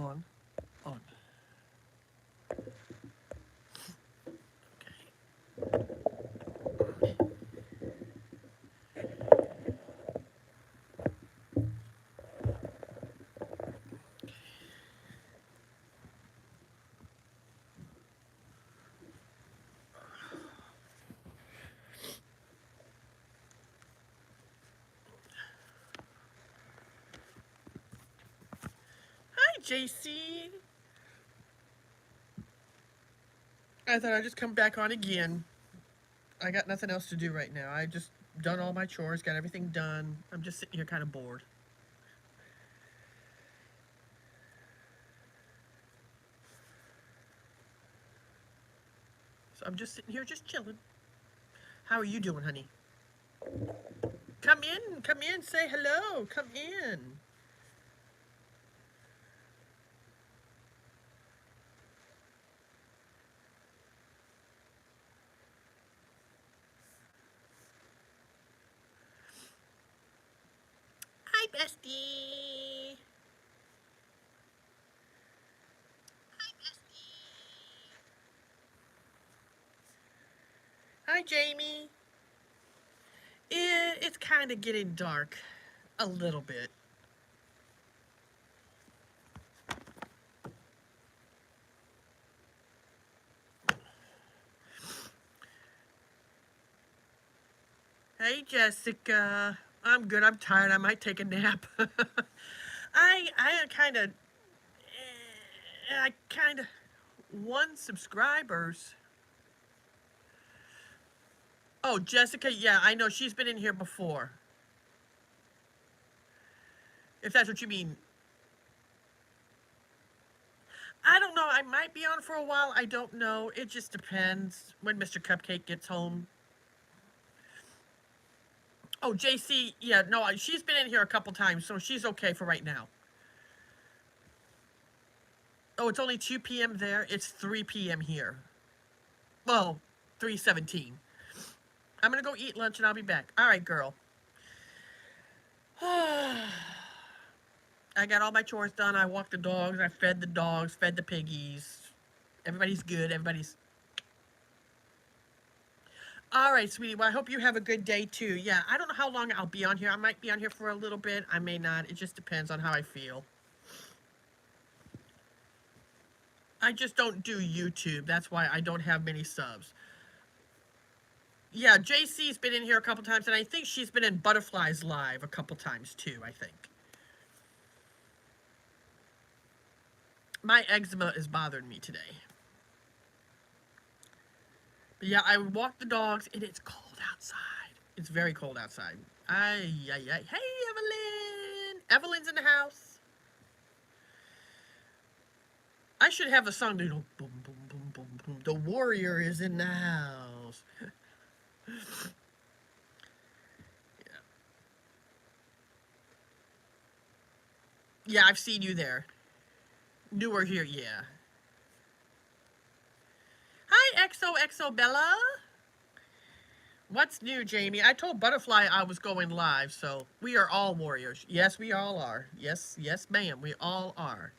on. Hi, JC. I thought I'd just come back on again. I got nothing else to do right now. I just done all my chores, got everything done. I'm just sitting here kind of bored. So I'm just sitting here just chilling. How are you doing, honey? Come in, say hello, come in. Hi, bestie. Hi, Jamie. It's kind of getting dark. A little bit. Hey, Jessica. I'm good. I'm tired. I might take a nap. I kind of won subscribers. Oh, Jessica, yeah, I know. She's been in here before. If that's what you mean. I don't know. I might be on for a while. I don't know. It just depends when Mr. Cupcake gets home. Oh, JC, yeah, no, she's been in here a couple times, so she's okay for right now. Oh, it's only 2 p.m. there. It's 3 p.m. here. Well, 3:17. I'm gonna go eat lunch and I'll be back. All right, girl. I got all my chores done. I walked the dogs. I fed the dogs, fed the piggies. Everybody's good. Everybody's. All right, sweetie. Well, I hope you have a good day too. Yeah, I don't know how long I'll be on here. I might be on here for a little bit. I may not. It just depends on how I feel. I just don't do YouTube. That's why I don't have many subs. Yeah, JC's been in here a couple times, and I think she's been in Butterflies Live a couple times too, I think. My eczema is bothering me today. But yeah, I walk the dogs, and it's cold outside. It's very cold outside. Ay, ay, ay. Hey, Evelyn! Evelyn's in the house. I should have a song, you know, boom, boom, boom, boom, boom. The warrior is in the house. Yeah. Yeah, I've seen you there. Newer here, yeah. Hi, XOXO Bella. What's new, Jamie? I told Butterfly I was going live, so we are all warriors. Yes, we all are. Yes, yes, ma'am. We all are.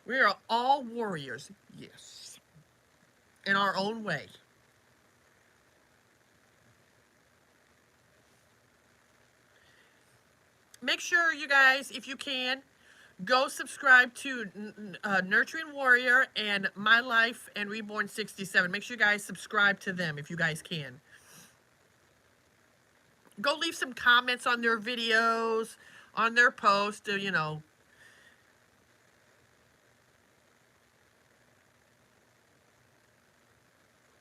We are all warriors. Yes. In our own way. Make sure, you guys, if you can, go subscribe to Nurturing Warrior and My Life and Reborn 67. Make sure you guys subscribe to them if you guys can. Go leave some comments on their videos, on their posts, you know.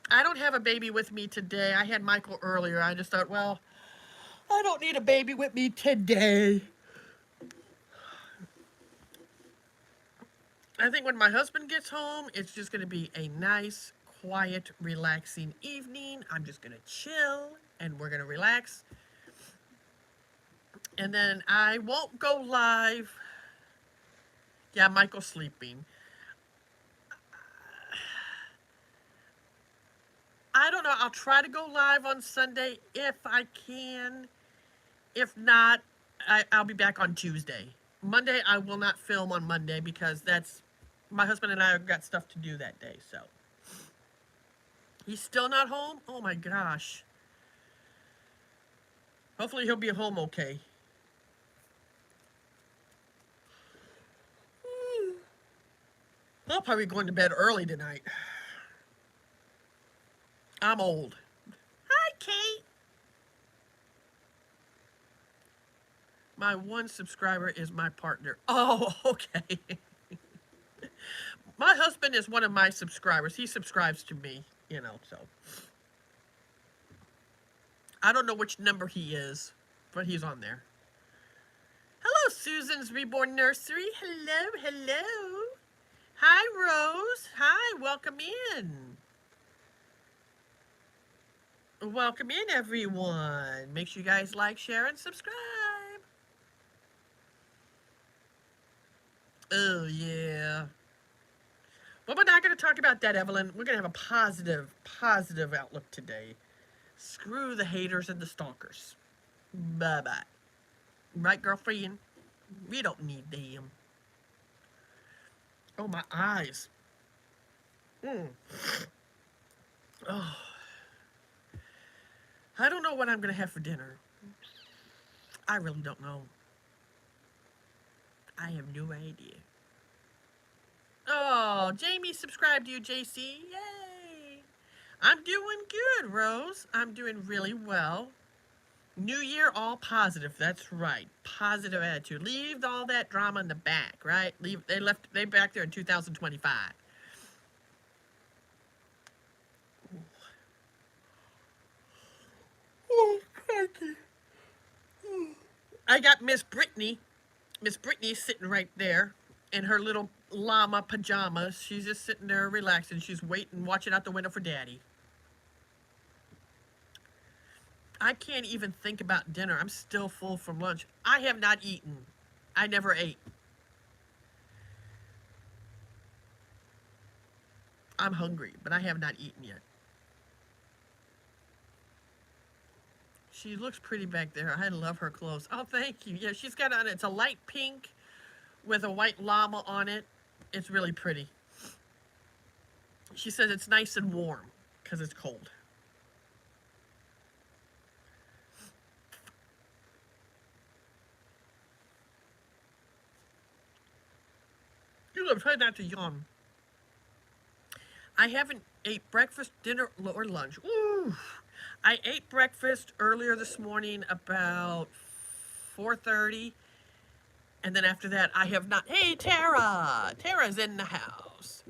I don't have a baby with me today. I had Michael earlier. I just thought, well, I don't need a baby with me today. I think when my husband gets home, it's just going to be a nice, quiet, relaxing evening. I'm just going to chill and we're going to relax. And then I won't go live. Yeah, Michael's sleeping. I don't know. I'll try to go live on Sunday if I can. If not, I'll be back on Tuesday. Monday, I will not film on Monday because that's my husband and I have got stuff to do that day. So he's still not home. Oh my gosh. Hopefully he'll be home okay. I'll probably going to bed early tonight. I'm old. Hi, Kate. My one subscriber is my partner. Oh, okay. My husband is one of my subscribers. He subscribes to me, you know, so. I don't know which number he is, but he's on there. Hello, Susan's Reborn Nursery. Hello, hello. Hi, Rose. Hi, welcome in. Welcome in, everyone. Make sure you guys like, share, and subscribe. Oh, yeah. But we're not going to talk about that, Evelyn. We're going to have a positive outlook today. Screw the haters and the stalkers. Bye-bye. Right, girlfriend? We don't need them. Oh, my eyes. Oh. I don't know what I'm going to have for dinner. I really don't know. I have no idea. Oh, Jamie subscribed to you, JC. Yay. I'm doing good, Rose. I'm doing really well. New year, all positive. That's right. Positive attitude. Leave all that drama in the back, right? They back there in 2025. Oh, cranky. I got Miss Brittany. Miss Brittany's sitting right there in her little llama pajamas. She's just sitting there relaxing. She's waiting, watching out the window for Daddy. I can't even think about dinner. I'm still full from lunch. I have not eaten. I never ate. I'm hungry, but I have not eaten yet. She looks pretty back there. I love her clothes. Oh, thank you. Yeah, she's got on, it's a light pink with a white llama on it. It's really pretty. She says it's nice and warm because it's cold. I'm trying not to yawn. I haven't ate breakfast, dinner, or lunch. Ooh. I ate breakfast earlier this morning about 4:30. And then after that, I have not. Hey, Tara! Tara's in the house.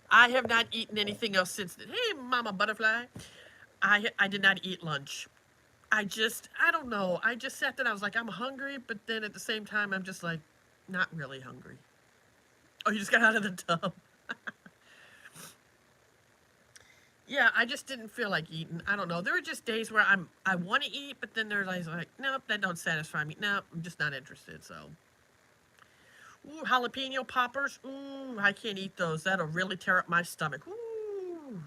I have not eaten anything else since then. Hey, Mama Butterfly. I did not eat lunch. I don't know. I just sat there and I was like, I'm hungry, but then at the same time, I'm just like, not really hungry. Oh, you just got out of the tub. Yeah, I just didn't feel like eating. I don't know. There are just days where I want to eat, but then there's like, nope, that don't satisfy me. Nope, I'm just not interested, so. Ooh, jalapeno poppers. Ooh, I can't eat those. That'll really tear up my stomach. Ooh.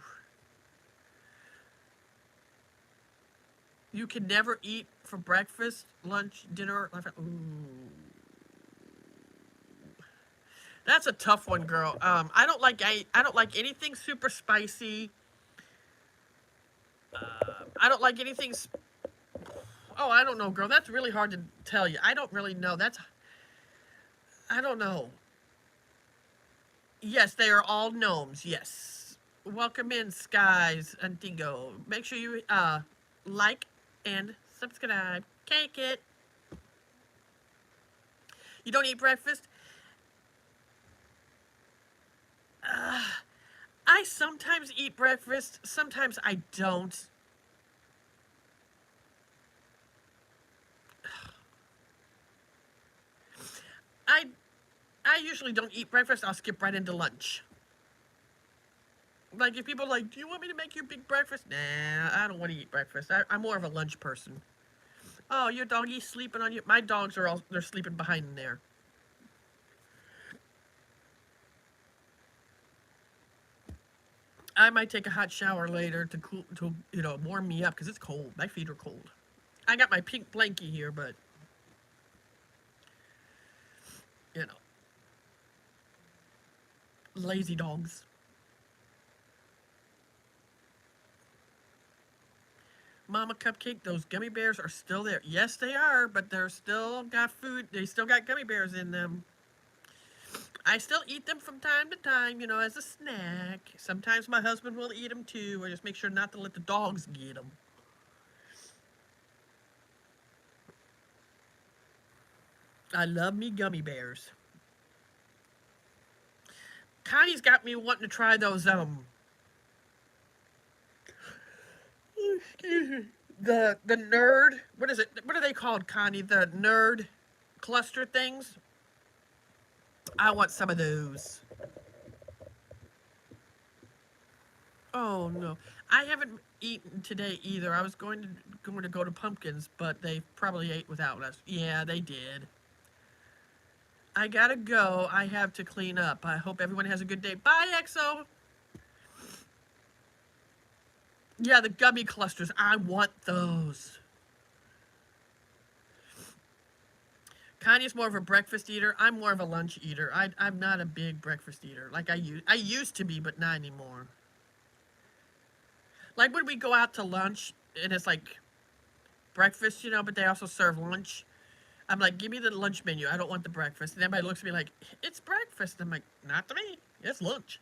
You can never eat for breakfast, lunch, dinner. Ooh. That's a tough one, girl. I don't like anything super spicy. I don't like anything. Oh, I don't know, girl. That's really hard to tell you. I don't really know. I don't know. Yes, they are all gnomes. Yes. Welcome in, Skies and Dingo. Make sure you like and subscribe. Cake it. You don't eat breakfast? I sometimes eat breakfast. Sometimes I don't. I usually don't eat breakfast. I'll skip right into lunch. Like, if people are like, do you want me to make you a big breakfast? Nah, I don't want to eat breakfast. I'm more of a lunch person. Oh, your doggy's sleeping on you? My dogs are they're sleeping behind there. I might take a hot shower later to warm me up because it's cold. My feet are cold. I got my pink blankie here, but You know, lazy dogs. Mama Cupcake, those gummy bears are still there. Yes, they are, but they're still got food. They still got gummy bears in them. I still eat them from time to time, you know, as a snack. Sometimes my husband will eat them too. I just make sure not to let the dogs get them. I love me gummy bears. Connie's got me wanting to try those excuse me, the nerd, what is it? What are they called, Connie? The nerd cluster things? I want some of those. Oh no. I haven't eaten today either. I was going to go to Pumpkins, but they probably ate without us. Yeah, they did. I gotta go. I have to clean up. I hope everyone has a good day. Bye, EXO. Yeah, the gummy clusters. I want those. Kanye's more of a breakfast eater. I'm more of a lunch eater. I'm not a big breakfast eater. Like I used to be, but not anymore. Like when we go out to lunch and it's like breakfast, you know, but they also serve lunch. I'm like, give me the lunch menu. I don't want the breakfast. And everybody looks at me like, it's breakfast. And I'm like, not to me. It's lunch.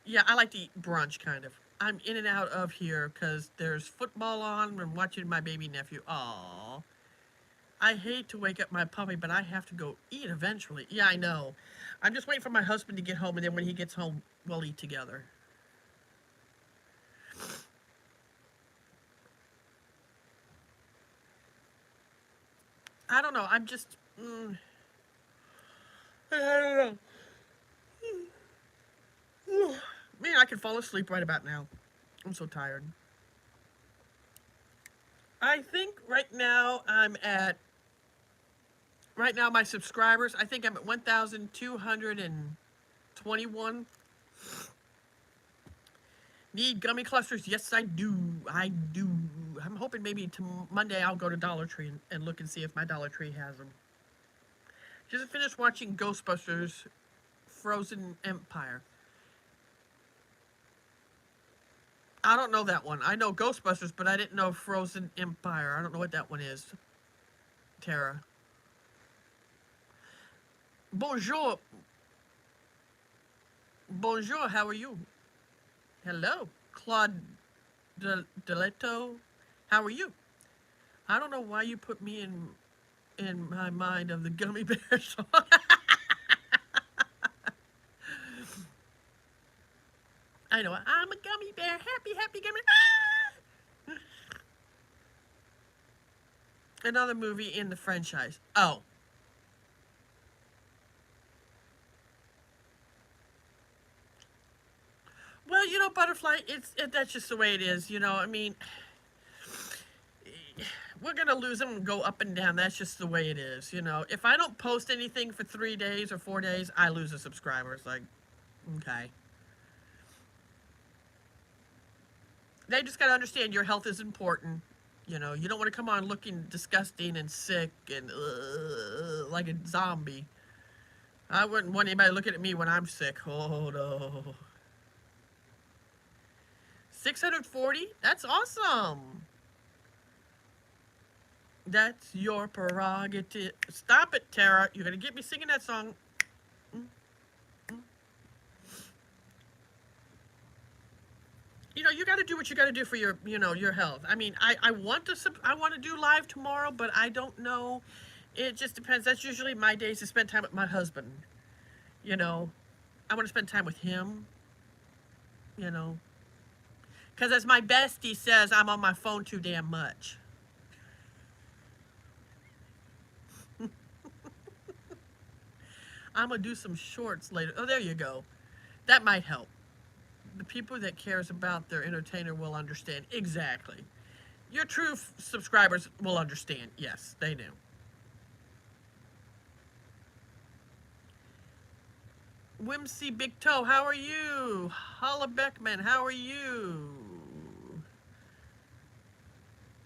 Yeah, I like to eat brunch, kind of. I'm in and out of here because there's football on. I'm watching my baby nephew. Aww. I hate to wake up my puppy, but I have to go eat eventually. Yeah, I know. I'm just waiting for my husband to get home, and then when he gets home, we'll eat together. I don't know. I'm just... I don't know. Man, I can fall asleep right about now. I'm so tired. I think right now my subscribers, I think I'm at 1,221. Need gummy clusters? Yes, I do. I do. I'm hoping maybe Monday I'll go to Dollar Tree and look and see if my Dollar Tree has them. Just finished watching Ghostbusters Frozen Empire. I don't know that one. I know Ghostbusters, but I didn't know Frozen Empire. I don't know what that one is. Tara. Bonjour. Bonjour, how are you? Hello. Claude Deleto. How are you? I don't know why you put me in my mind of the gummy bear song. I know. I'm a gummy bear. Happy, happy gummy. Ah! Another movie in the franchise. Oh. Well, you know, Butterfly, that's just the way it is, you know. I mean, we're going to lose them and go up and down. That's just the way it is, you know. If I don't post anything for 3 days or 4 days, I lose a subscriber. It's like, okay. They just got to understand your health is important. You know, you don't want to come on looking disgusting and sick and like a zombie. I wouldn't want anybody looking at me when I'm sick. Oh, no. 640? That's awesome. That's your prerogative. Stop it, Tara. You're going to get me singing that song. You know, you got to do what you got to do for your, you know, your health. I mean, I want to do live tomorrow, but I don't know. It just depends. That's usually my days to spend time with my husband. You know, I want to spend time with him. You know, because as my bestie says, I'm on my phone too damn much. I'm going to do some shorts later. Oh, there you go. That might help. The people that cares about their entertainer will understand. Exactly. Your true subscribers will understand. Yes, they do. Whimsy Big Toe, how are you? Holla Beckman, how are you?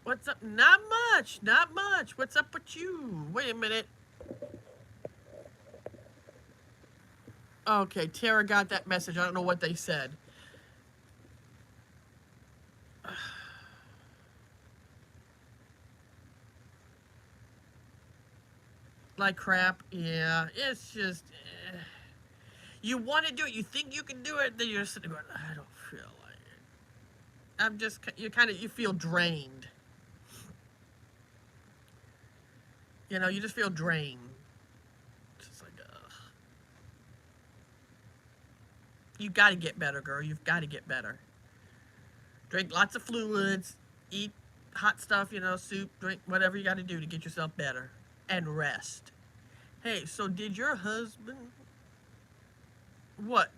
What's up? Not much, not much. What's up with you? Wait a minute. Okay, Tara got that message. I don't know what they said. Like crap. Yeah, it's just. You want to do it. You think you can do it. Then you're sitting there going, I don't feel like it. I'm just. You feel drained. You know, you just feel drained. Just like, ugh. You got to get better, girl. You've got to get better. Drink lots of fluids. Eat hot stuff, you know, soup, drink whatever you got to do to get yourself better. And rest. Hey, so did your husband... What?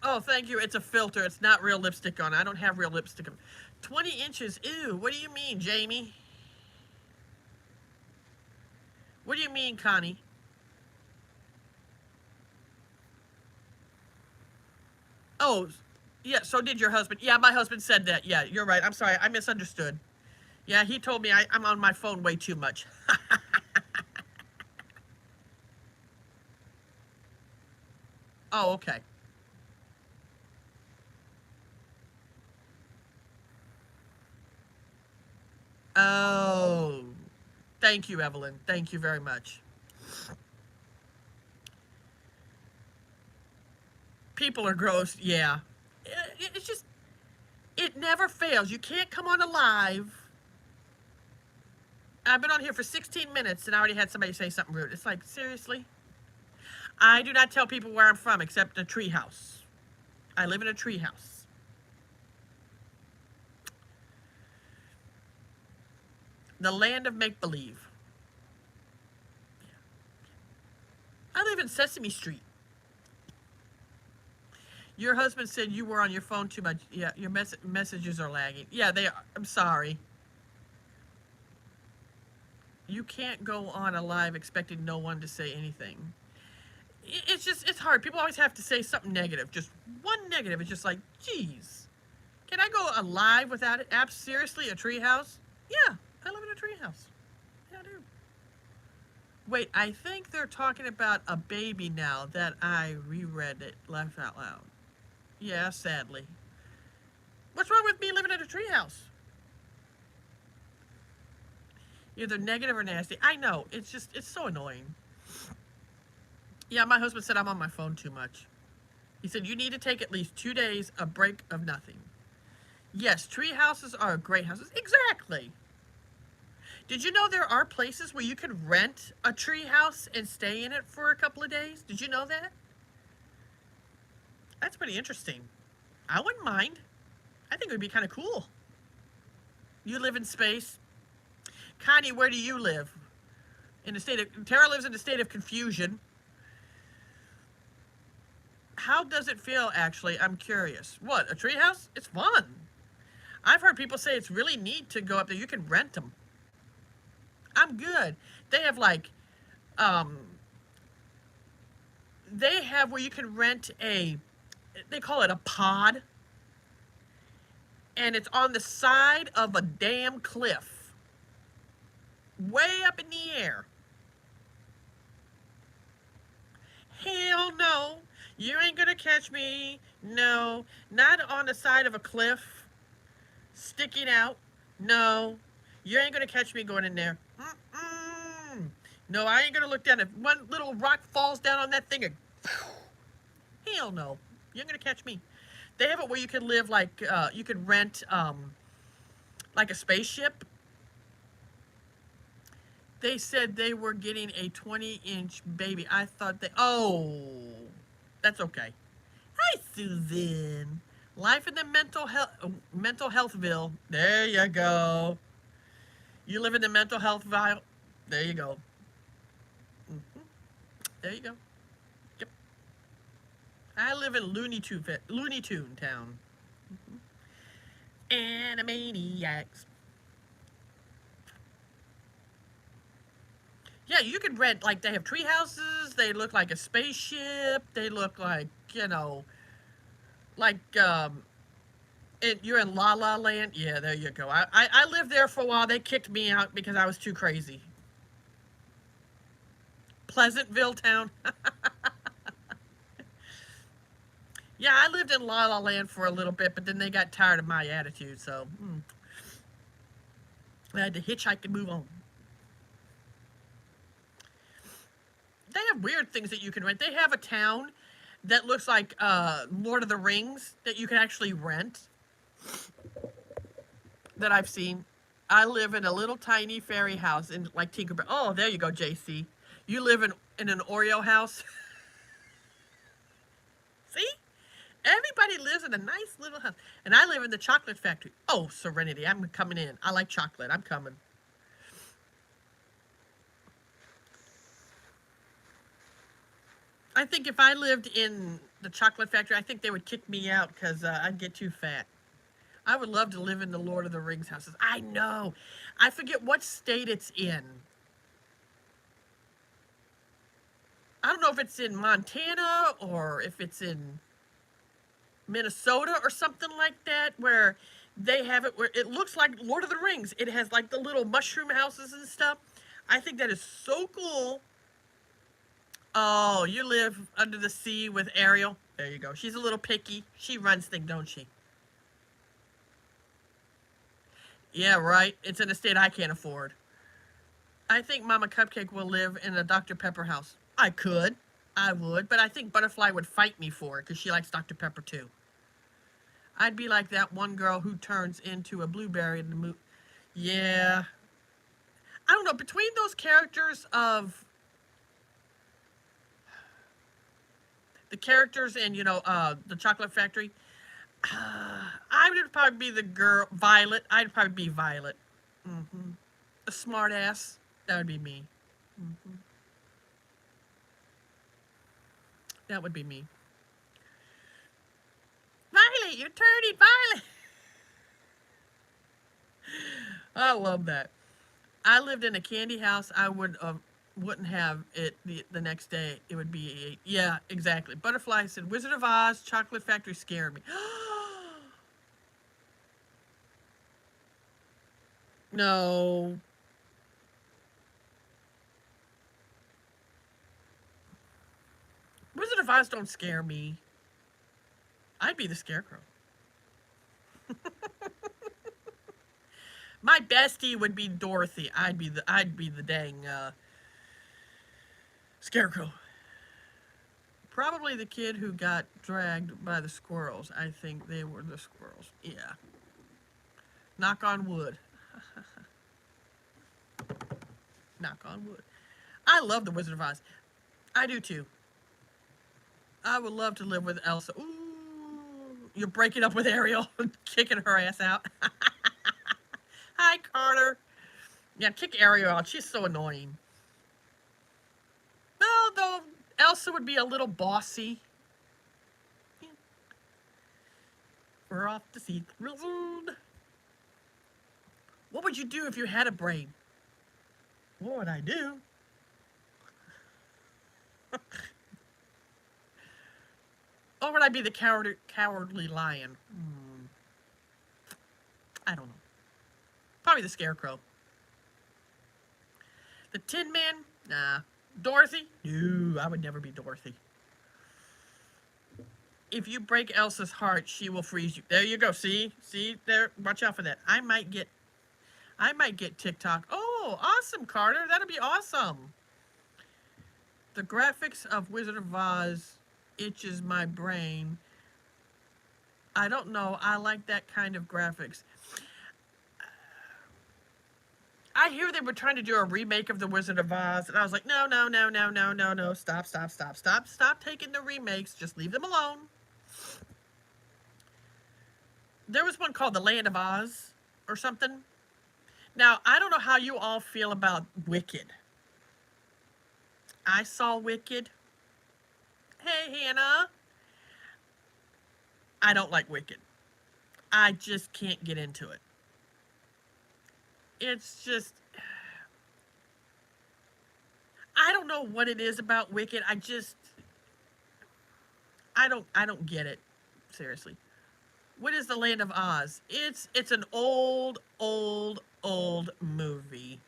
Oh, thank you. It's a filter. It's not real lipstick on. I don't have real lipstick on. 20 inches. Ew. What do you mean, Jamie? What do you mean, Connie? Oh, yeah, so did your husband. Yeah, my husband said that. Yeah, you're right. I'm sorry. I misunderstood. Yeah, he told me I'm on my phone way too much. Oh, okay. Oh, thank you, Evelyn. Thank you very much. People are gross. Yeah. It's just, it never fails. You can't come on a live. I've been on here for 16 minutes and I already had somebody say something rude. It's like, seriously? I do not tell people where I'm from except a treehouse. I live in a treehouse. The land of make-believe. I live in Sesame Street. Your husband said you were on your phone too much. Yeah, your messages are lagging. Yeah, they are. I'm sorry. You can't go on a live expecting no one to say anything. It's just, it's hard. People always have to say something negative. Just one negative. It's just like, geez. Can I go alive without it? Seriously, a treehouse? Yeah, I live in a treehouse. Yeah, I do. Wait, I think they're talking about a baby now that I reread it, laughed out loud. Yeah, sadly. What's wrong with me living in a treehouse? Either negative or nasty. I know. It's just, it's so annoying. Yeah, my husband said I'm on my phone too much. He said, you need to take at least 2 days, a break of nothing. Yes, tree houses are great houses. Exactly. Did you know there are places where you can rent a tree house and stay in it for a couple of days? Did you know that? That's pretty interesting. I wouldn't mind. I think it would be kind of cool. You live in space. Connie, where do you live? In the state of... Tara lives in the state of confusion. How does it feel, actually? I'm curious. What, a treehouse? It's fun. I've heard people say it's really neat to go up there. You can rent them. I'm good. They have, like, they have where you can rent a, they call it a pod. And it's on the side of a damn cliff. Way up in the air. Hell no. You ain't gonna catch me. No. Not on the side of a cliff. Sticking out. No. You ain't gonna catch me going in there. Mm-mm. No, I ain't gonna look down. If one little rock falls down on that thing, and, hell no. You ain't gonna catch me. They have it where you can live like, you can rent, like a spaceship. They said they were getting a 20-inch baby. I thought they... Oh, that's okay. Hi, Susan. Life in the mental healthville. There you go. You live in the mental health vial. There you go. Mm-hmm. There you go. Yep. I live in Looney Tune Town. Mm-hmm. Animaniacs. Yeah, you can rent, like, they have tree houses, they look like a spaceship, they look like, you know, like, You're in La La Land? Yeah, there you go. I lived there for a while. They kicked me out because I was too crazy. Pleasantville town. Yeah, I lived in La La Land for a little bit, but then they got tired of my attitude, so I had to hitchhike and move on. They have weird things that you can rent. They have a town that looks like Lord of the Rings that you can actually rent that I've seen. I live in a little tiny fairy house in like Tinkerbell. Oh, there you go, JC. You live in an Oreo house. See? Everybody lives in a nice little house. And I live in the chocolate factory. Oh, Serenity, I'm coming in. I like chocolate. I'm coming. I think if I lived in the chocolate factory, I think they would kick me out because I'd get too fat. I would love to live in the Lord of the Rings houses. I know. I forget what state it's in. I don't know if it's in Montana or if it's in Minnesota or something like that, where they have it where it looks like Lord of the Rings. It has like the little mushroom houses and stuff. I think that is so cool. Oh, you live under the sea with Ariel. There you go. She's a little picky. She runs things, don't she? Yeah, right. It's in a state I can't afford. I think Mama Cupcake will live in a Dr. Pepper house. I could. I would. But I think Butterfly would fight me for it because she likes Dr. Pepper too. I'd be like that one girl who turns into a blueberry in the movie. Yeah. I don't know. Between those characters of the characters and, the Chocolate Factory, I would probably be the girl, Violet. I'd probably be Violet. A smart ass. That would be me. That would be me. Violet, you're turning Violet. I love that. I lived in a candy house. I wouldn't have it the next day. It would be yeah, exactly. Butterfly said, "Wizard of Oz, Chocolate Factory scared me." No, Wizard of Oz don't scare me. I'd be the Scarecrow. My bestie would be Dorothy. I'd be the dang Scarecrow. Probably the kid who got dragged by the squirrels. I think they were the squirrels. Yeah. Knock on wood. Knock on wood. I love the Wizard of Oz. I do too. I would love to live with Elsa. Ooh, you're breaking up with Ariel, kicking her ass out. Hi, Carter. Yeah, kick Ariel out. She's so annoying. No, though, Elsa would be a little bossy. We're off to see the wizard. What would you do if you had a brain? What would I do? Or would I be the cowardly lion? I don't know. Probably the Scarecrow. The Tin Man? Nah. Dorothy? No, I would never be Dorothy. If you break Elsa's heart, she will freeze you. There you go. See there. Watch out for that. I might get TikTok. Oh, awesome, Carter. That'll be awesome. The graphics of Wizard of Oz itches my brain. I don't know. I like that kind of graphics. I hear they were trying to do a remake of The Wizard of Oz, and I was like, no, no, no, no, no, no, no. Stop, stop, stop, stop, stop taking the remakes. Just leave them alone. There was one called The Land of Oz or something. Now, I don't know how you all feel about Wicked. I saw Wicked. Hey, Hannah. I don't like Wicked. I just can't get into it. It's just, I don't know what it is about Wicked. I don't get it. Seriously. What is the Land of Oz? It's an old movie.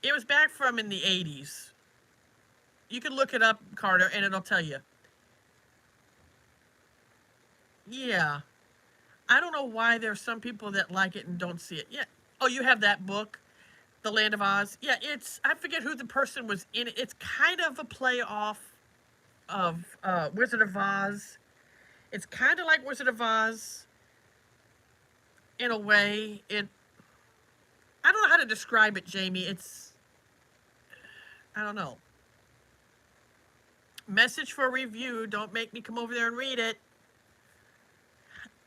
It was back from in the 80s. You can look it up, Carter, and it'll tell you. Yeah. I don't know why there's some people that like it and don't see it. Yeah. Oh, you have that book, The Land of Oz? Yeah, I forget who the person was in it. It's kind of a play off of Wizard of Oz. It's kind of like Wizard of Oz in a way. I don't know how to describe it, Jamie. I don't know. Message for review. Don't make me come over there and read it.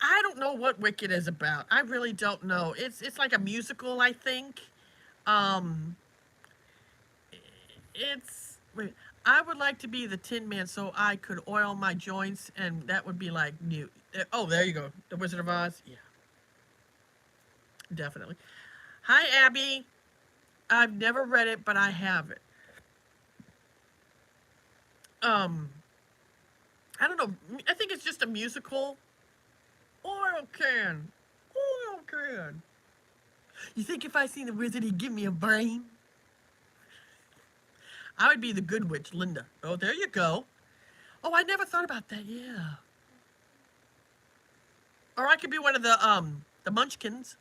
I don't know what Wicked is about. I really don't know. It's like a musical, I think. Um, wait. I would like to be the Tin Man so I could oil my joints, and that would be like new. Oh, there you go. The Wizard of Oz. Yeah, definitely. Hi, Abby. I've never read it, but I have it. Um, I don't know. I think it's just a musical. Oil can. Oil can. You think if I seen the wizard, he'd give me a brain? I would be the good witch, Linda. Oh, there you go. Oh, I never thought about that. Yeah. Or I could be one of the Munchkins.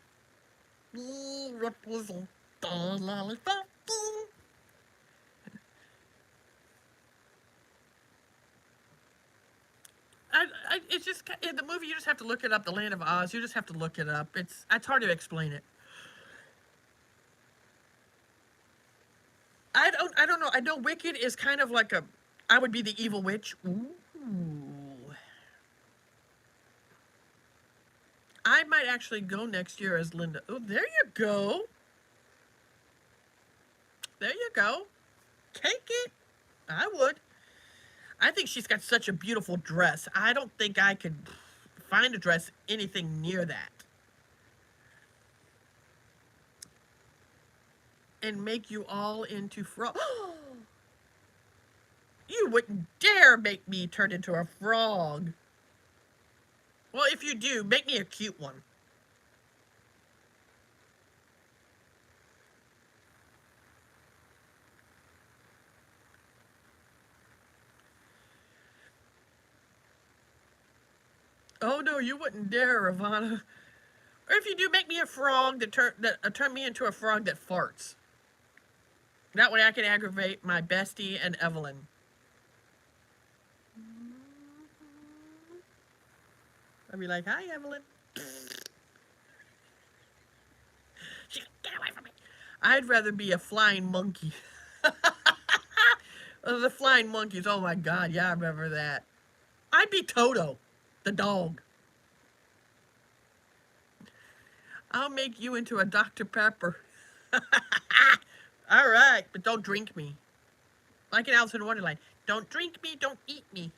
Represent the lollipop. It's just in the movie. You just have to look it up. The Land of Oz. You just have to look it up. It's hard to explain it. I don't know. I know Wicked is kind of like a. I would be the evil witch. Ooh. I might actually go next year as Linda. Oh, there you go. There you go. Take it. I would. I think she's got such a beautiful dress. I don't think I could find a dress anything near that. And make you all into frog. You wouldn't dare make me turn into a frog. Well, if you do, make me a cute one. Oh no, you wouldn't dare, Ravana. Or if you do, make me a frog turn me into a frog that farts. That way I can aggravate my bestie and Evelyn. I'd be like, "Hi, Evelyn." She get away from me. I'd rather be a flying monkey. The flying monkeys. Oh my God, yeah, I remember that. I'd be Toto, the dog. I'll make you into a Dr. Pepper. All right, but don't drink me. Like in Alice in Wonderland. Don't drink me, don't eat me.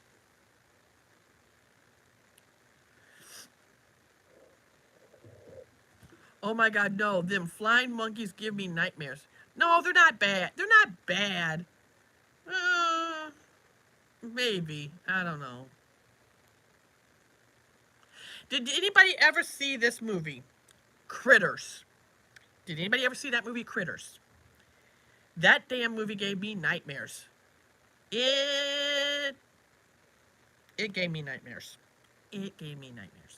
Oh my God, no. Them flying monkeys give me nightmares. No, they're not bad. They're not bad. Uh, Maybe. I don't know. Did anybody ever see this movie? Critters. Did anybody ever see that movie, Critters? That damn movie gave me nightmares. It it gave me nightmares. It gave me nightmares.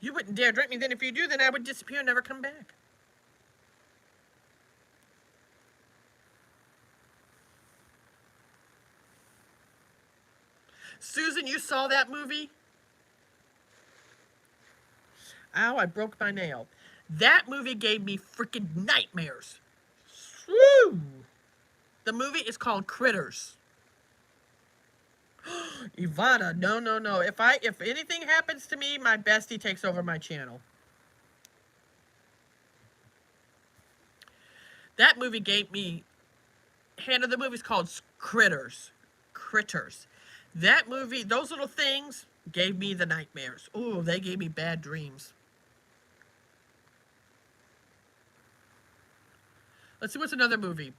You wouldn't dare drink me. Then if you do, then I would disappear and never come back. Susan, you saw that movie? Ow, I broke my nail. That movie gave me freaking nightmares. Woo! The movie is called Critters. Ivana, no, no, no. If anything happens to me, my bestie takes over my channel. That movie gave me. Hannah, the movie's called Critters. Critters. That movie, those little things, gave me the nightmares. Ooh, they gave me bad dreams. Let's see, what's another movie?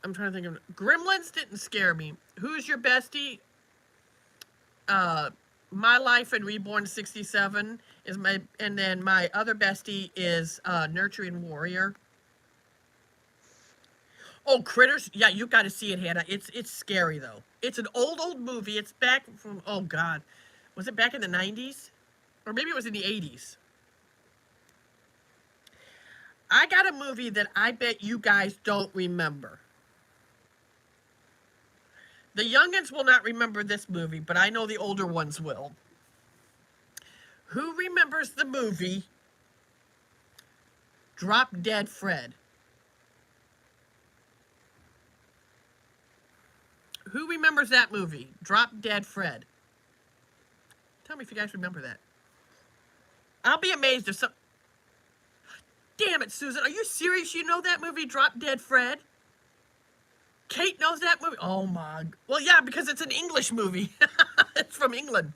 I'm trying to think of. Gremlins didn't scare me. Who's your bestie? My Life and Reborn 67 is my, and then my other bestie is Nurturing Warrior. Oh, Critters. Yeah, you got to see it, Hannah. It's scary though. It's an old movie. It's back from, oh God, was it back in the 90s? Or maybe it was in the 80s. I got a movie that I bet you guys don't remember. The youngins will not remember this movie, but I know the older ones will. Who remembers the movie Drop Dead Fred? Who remembers that movie? Drop Dead Fred. Tell me if you guys remember that. I'll be amazed if some... Damn it, Susan. Are you serious? You know that movie, Drop Dead Fred? Kate knows that movie? Oh my... Well, yeah, because it's an English movie. It's from England.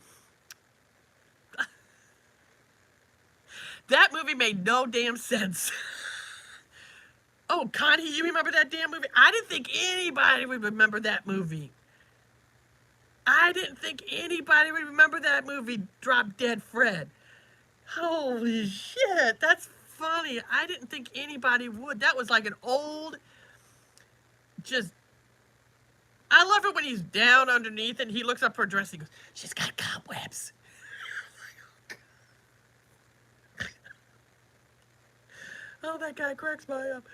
That movie made no damn sense. Oh, Connie, you remember that damn movie? I didn't think anybody would remember that movie. I didn't think anybody would remember that movie, Drop Dead Fred. Holy shit, that's funny. I didn't think anybody would. That was like an old, just... I love it when he's down underneath and he looks up her dress and he goes, she's got cobwebs. Oh, that guy cracks my up.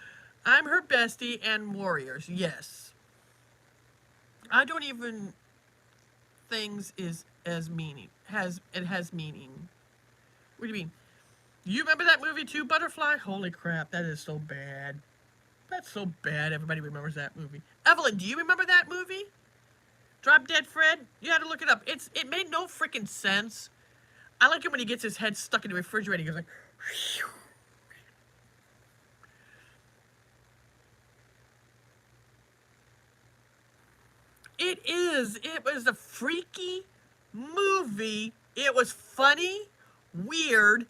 I'm her bestie and warriors, yes. I don't even... Things is as meaning. It has meaning. What do you mean? You remember that movie too, Butterfly? Holy crap, that is so bad. That's so bad. Everybody remembers that movie. Evelyn, do you remember that movie? Drop Dead Fred? You had to look it up. It made no freaking sense. I like it when he gets his head stuck in the refrigerator. He goes like, whew. It is. It was a freaky movie. It was funny, weird.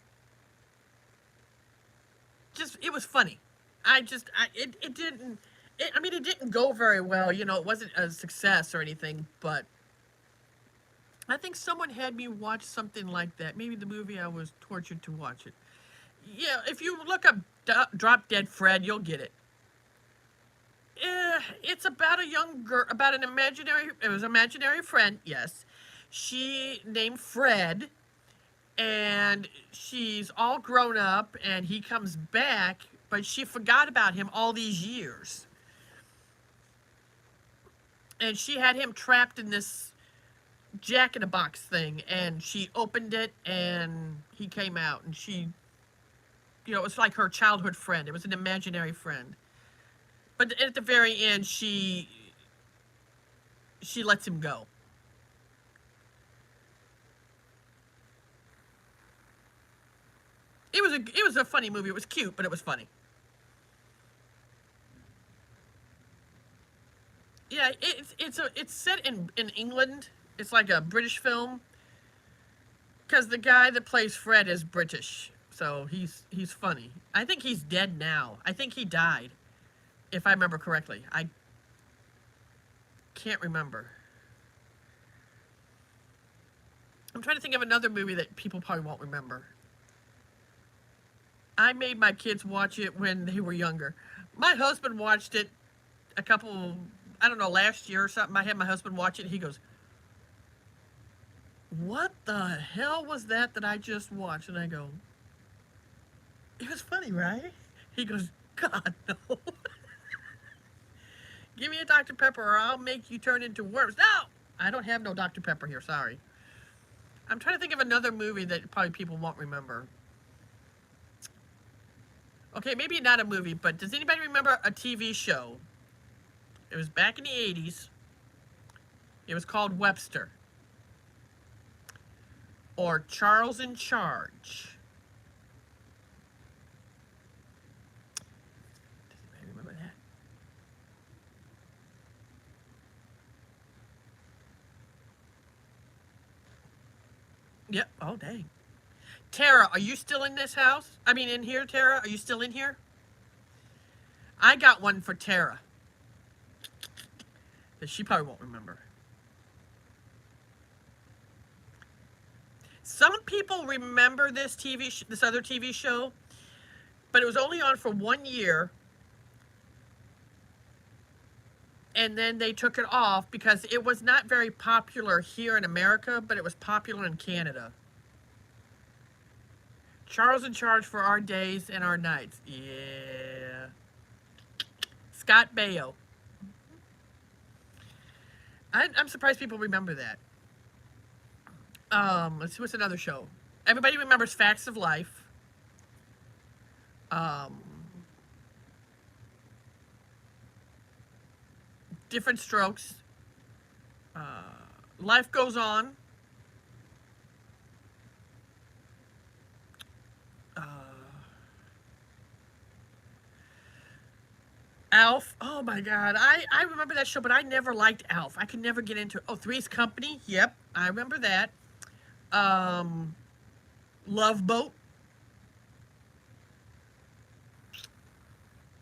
It was funny. It didn't, it didn't go very well. You know, it wasn't a success or anything, but I think someone had me watch something like that. Maybe the movie I was tortured to watch it. Yeah, if you look up Drop Dead Fred, you'll get it. It's about a young girl, about an imaginary friend, yes. She named Fred, and she's all grown up, and he comes back, but she forgot about him all these years. And she had him trapped in this jack-in-a-box thing, and she opened it, and he came out, and she, you know, it was like her childhood friend. It was an imaginary friend. But at the very end, she lets him go. It was a funny movie. It was cute, but it was funny. Yeah, it's set in England. It's like a British film. Because the guy that plays Fred is British, so he's funny. I think he's dead now. I think he died, if I remember correctly. I can't remember. I'm trying to think of another movie that people probably won't remember. I made my kids watch it when they were younger. My husband watched it a couple, I don't know, last year or something. I had my husband watch it. He goes, what the hell was that I just watched? And I go, it was funny, right? He goes, God, no. Give me a Dr. Pepper or I'll make you turn into worms. No! I don't have no Dr. Pepper here, sorry. I'm trying to think of another movie that probably people won't remember. Okay, maybe not a movie, but does anybody remember a TV show? It was back in the 80s. It was called Webster. Or Charles in Charge. Does anybody remember that? Yep. Oh, dang. Tara, are you still in this house? I mean, in here, Tara? Are you still in here? I got one for Tara. That she probably won't remember. Some people remember this this other TV show, but it was only on for 1 year, and then they took it off because it was not very popular here in America, but it was popular in Canada. Charles in Charge for Our Days and Our Nights. Yeah. Scott Baio. I'm surprised people remember that. Let's see, what's another show? Everybody remembers Facts of Life. Different Strokes. Life Goes On. Alf. Oh my God. I remember that show, but I never liked Alf. I could never get into it. Oh, Three's Company. Yep. I remember that. Love Boat.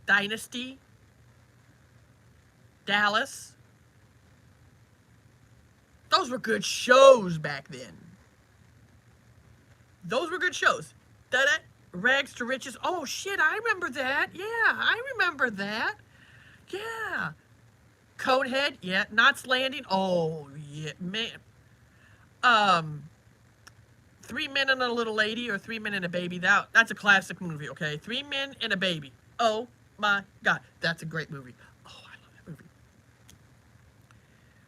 Dynasty. Dallas. Those were good shows back then. Those were good shows. Da-da. Rags to Riches. Oh shit, I remember that. Yeah, I remember that. Yeah. Conehead. Yeah. Knots Landing. Oh yeah, man. 3 Men and a Little Lady, or 3 Men and a Baby. That's a classic movie. Okay, 3 Men and a Baby. Oh my God, that's a great movie. Oh, I love that movie.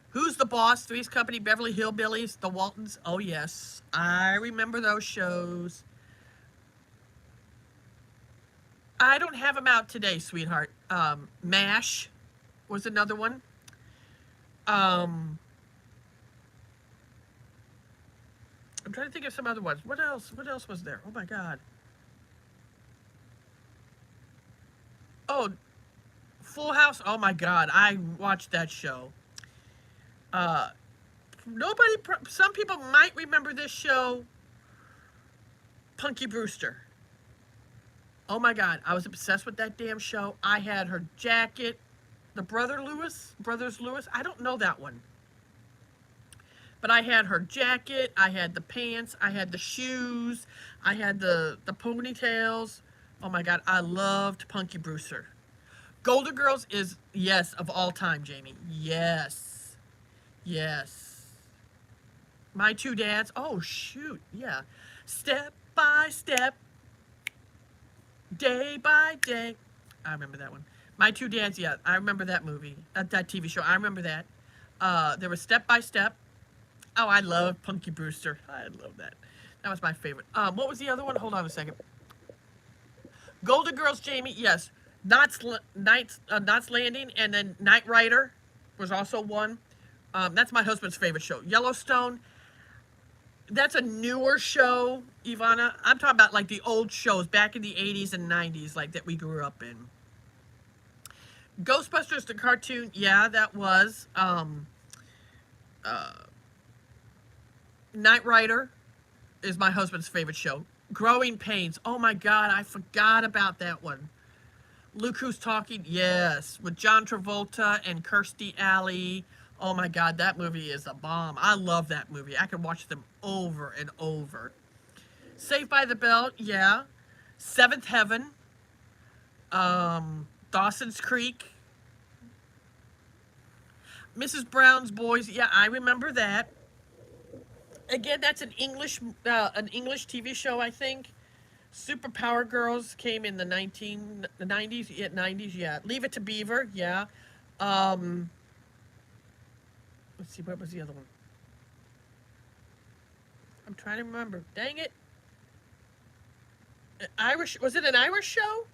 Who's the Boss? Three's Company, Beverly Hillbillies, The Waltons. Oh yes, I remember those shows. I don't have them out today, sweetheart. MASH was another one. I'm trying to think of some other ones. What else? What else was there? Oh my God. Oh, Full House. Oh my God, I watched that show. Nobody. Some people might remember this show. Punky Brewster. Oh my God, I was obsessed with that damn show. I had her jacket. The Brothers Lewis. I don't know that one. But I had her jacket. I had the pants. I had the shoes. I had the ponytails. Oh my God, I loved Punky Brewster. Golden Girls is, yes, of all time, Jamie. Yes. Yes. My Two Dads. Oh, shoot. Yeah. Step by step. Day by day. I remember that one. My Two Dads, yeah. I remember that movie. That TV show. I remember that. There was Step by Step. Oh, I love Punky Brewster. I love that. That was my favorite. What was the other one? Hold on a second. Golden Girls, Jamie, yes. Knots Landing, and then Knight Rider was also one. That's my husband's favorite show. Yellowstone. That's a newer show, Ivana. I'm talking about like the old shows back in the 80s and 90s, like that we grew up in. Ghostbusters, the cartoon, yeah, that was. Knight Rider is my husband's favorite show. Growing Pains. Oh my God, I forgot about that one. Look Who's Talking, yes, with John Travolta and Kirstie Alley. Oh my God, that movie is a bomb. I love that movie. I can watch them over and over. Saved by the Bell, yeah. Seventh Heaven. Dawson's Creek. Mrs. Brown's Boys, yeah, I remember that. Again, that's an English TV show, I think. Superpower Girls came in the 90s, yeah, 90s, yeah. Leave It to Beaver, yeah. Let's see, what was the other one? I'm trying to remember. Dang it. Was it an Irish show?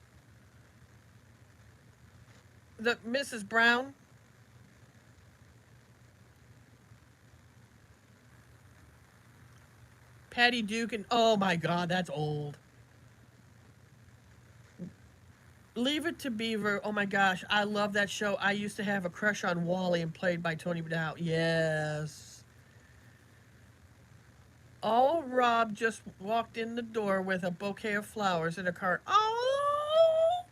The Mrs. Brown? Patty Duke, and oh my God, that's old. Leave It to Beaver. Oh my gosh, I love that show. I used to have a crush on Wally, and played by Tony Dow. Yes. Oh, Rob just walked in the door with a bouquet of flowers in a cart. Oh,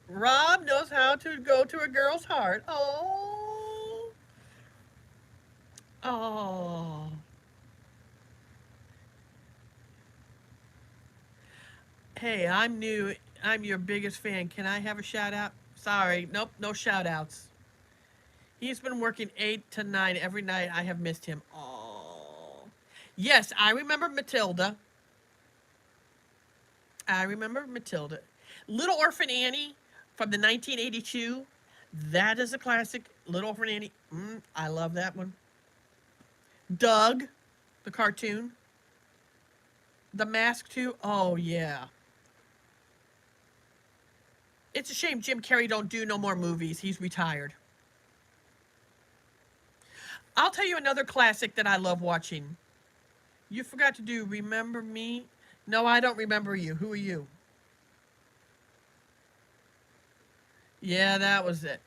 Rob knows how to go to a girl's heart. Oh, oh. Hey, I'm new. I'm your biggest fan. Can I have a shout out? Sorry. Nope, no shout outs. He's been working 8 to 9 every night. I have missed him. Oh. Yes, I remember Matilda. I remember Matilda. Little Orphan Annie from the 1982. That is a classic. Little Orphan Annie. I love that one. Doug, the cartoon. The Mask too. Oh yeah. It's a shame Jim Carrey don't do no more movies. He's retired. I'll tell you another classic that I love watching. You forgot to do Remember Me? No, I don't remember you. Who are you? Yeah, that was it.